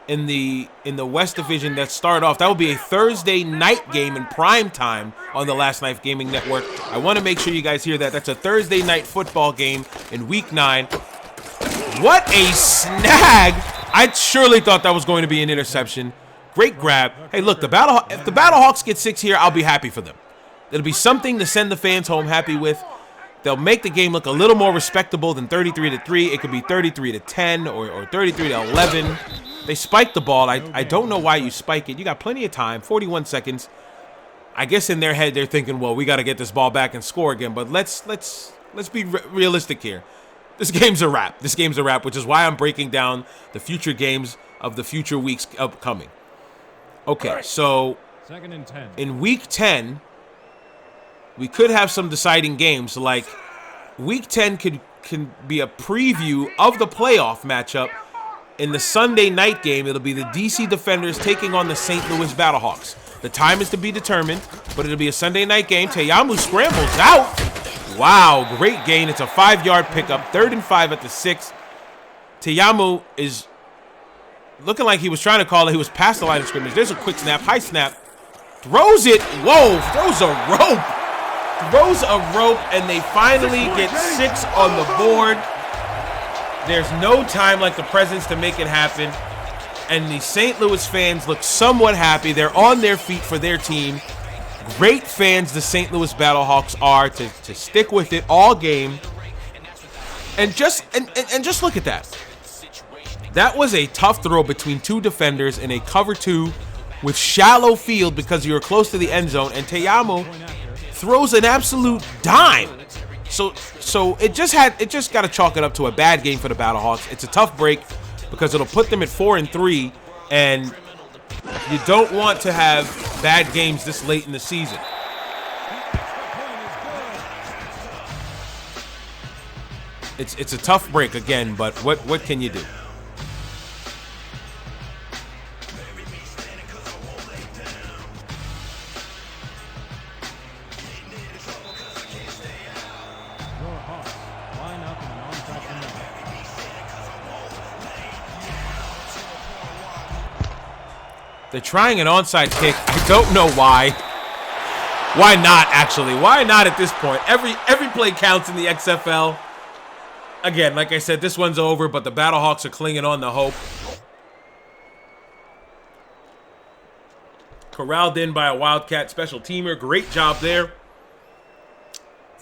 in the West Division that start off. That will be a Thursday night game in prime time on the Last Night Gaming Network. I want to make sure you guys hear that. That's a Thursday night football game in Week 9. What a snag! I surely thought that was going to be an interception. Great grab. Hey, look, if the Battlehawks get 6 here, I'll be happy for them. It'll be something to send the fans home happy with. They'll make the game look a little more respectable than 33-3. It could be 33-10 or 33-11. They spiked the ball. I don't know why you spike it. You got plenty of time, 41 seconds. I guess in their head they're thinking, well, we got to get this ball back and score again. But let's be realistic here. This game's a wrap. This game's a wrap, which is why I'm breaking down the future games of the future weeks upcoming. Okay, so 2nd and 10. in Week 10, we could have some deciding games. Like Week 10 can be a preview of the playoff matchup. In the Sunday night game, it'll be the DC Defenders taking on the St. Louis Battlehawks. The time is to be determined, but it'll be a Sunday night game. Teyamu scrambles out. Wow, great gain. It's a 5-yard pickup, 3rd and 5 at the 6. Teyamu is looking like he was trying to call it. He was past the line of scrimmage. There's a quick snap, high snap. Throws it. Whoa, throws a rope. And they finally get 6 on the board. There's no time like the presence to make it happen. And the St. Louis fans look somewhat happy. They're on their feet for their team. Great fans the St. Louis Battlehawks are to stick with it all game. And just look at that. That was a tough throw between 2 defenders in a cover 2 with shallow field because you were close to the end zone. And Teyamu throws an absolute dime. So it just got to chalk it up to a bad game for the Battlehawks. It's a tough break because it'll put them at 4-3, and you don't want to have bad games this late in the season. It's a tough break again, but what can you do? They're trying an onside kick. I don't know why. Why not, actually? Why not at this point? Every play counts in the XFL. Again, like I said, this one's over, but the Battlehawks are clinging on to hope. Corralled in by a Wildcat special teamer. Great job there.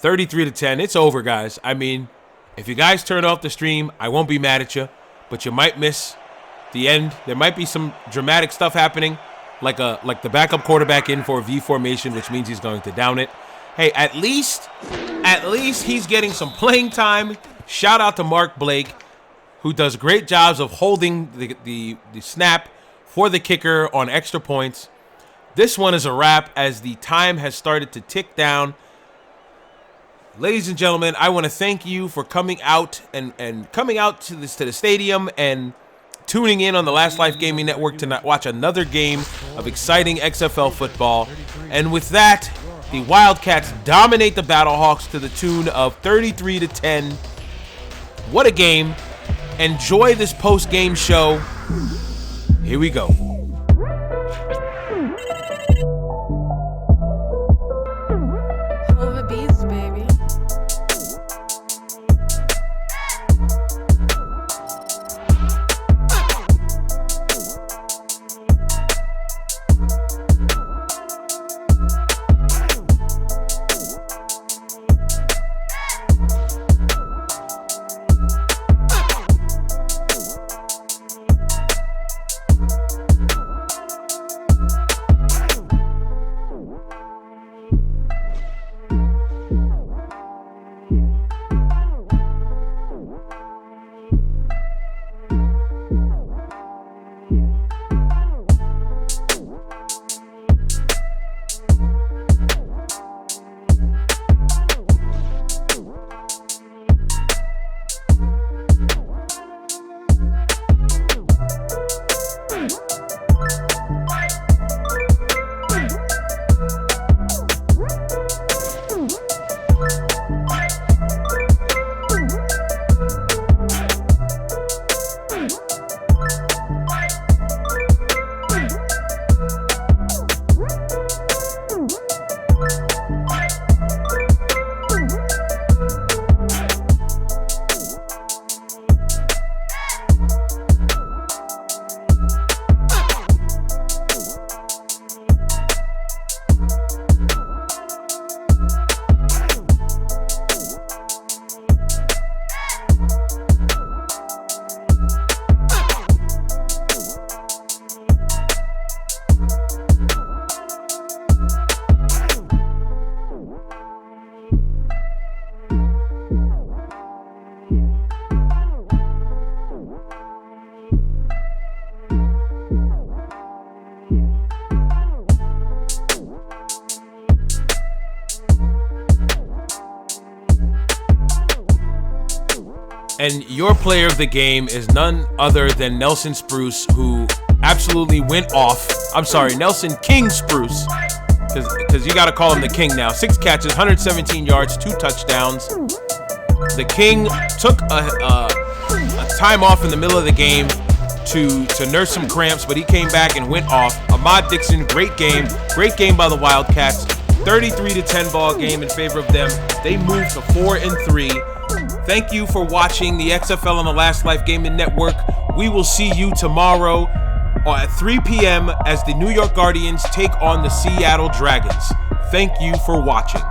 33-10. It's over, guys. I mean, if you guys turn off the stream, I won't be mad at you, but you might miss the end. There might be some dramatic stuff happening, like the backup quarterback in for a V formation, which means he's going to down it. Hey, at least he's getting some playing time. Shout out to Mark Blake, who does great jobs of holding the snap for the kicker on extra points. This one is a wrap as the time has started to tick down. Ladies and gentlemen, I want to thank you for coming out and coming out to the stadium and tuning in on the Last Life Gaming Network to watch another game of exciting XFL football. And with that, the Wildcats dominate the Battlehawks to the tune of 33-10. What a game. Enjoy this post-game show. Here we go. Over bees, baby. And your player of the game is none other than Nelson Spruce, who, absolutely went off. I'm sorry, Nelson King Spruce, because you got to call him the King now. 6 catches, 117 yards, 2 touchdowns. The King took a time off in the middle of the game to nurse some cramps, but he came back and went off. Ahmad Dixon, great game by the Wildcats. 33-10 ball game in favor of them. They moved to 4-3. Thank you for watching the XFL on the Last Life Gaming Network. We will see you tomorrow at 3 p.m. as the New York Guardians take on the Seattle Dragons. Thank you for watching.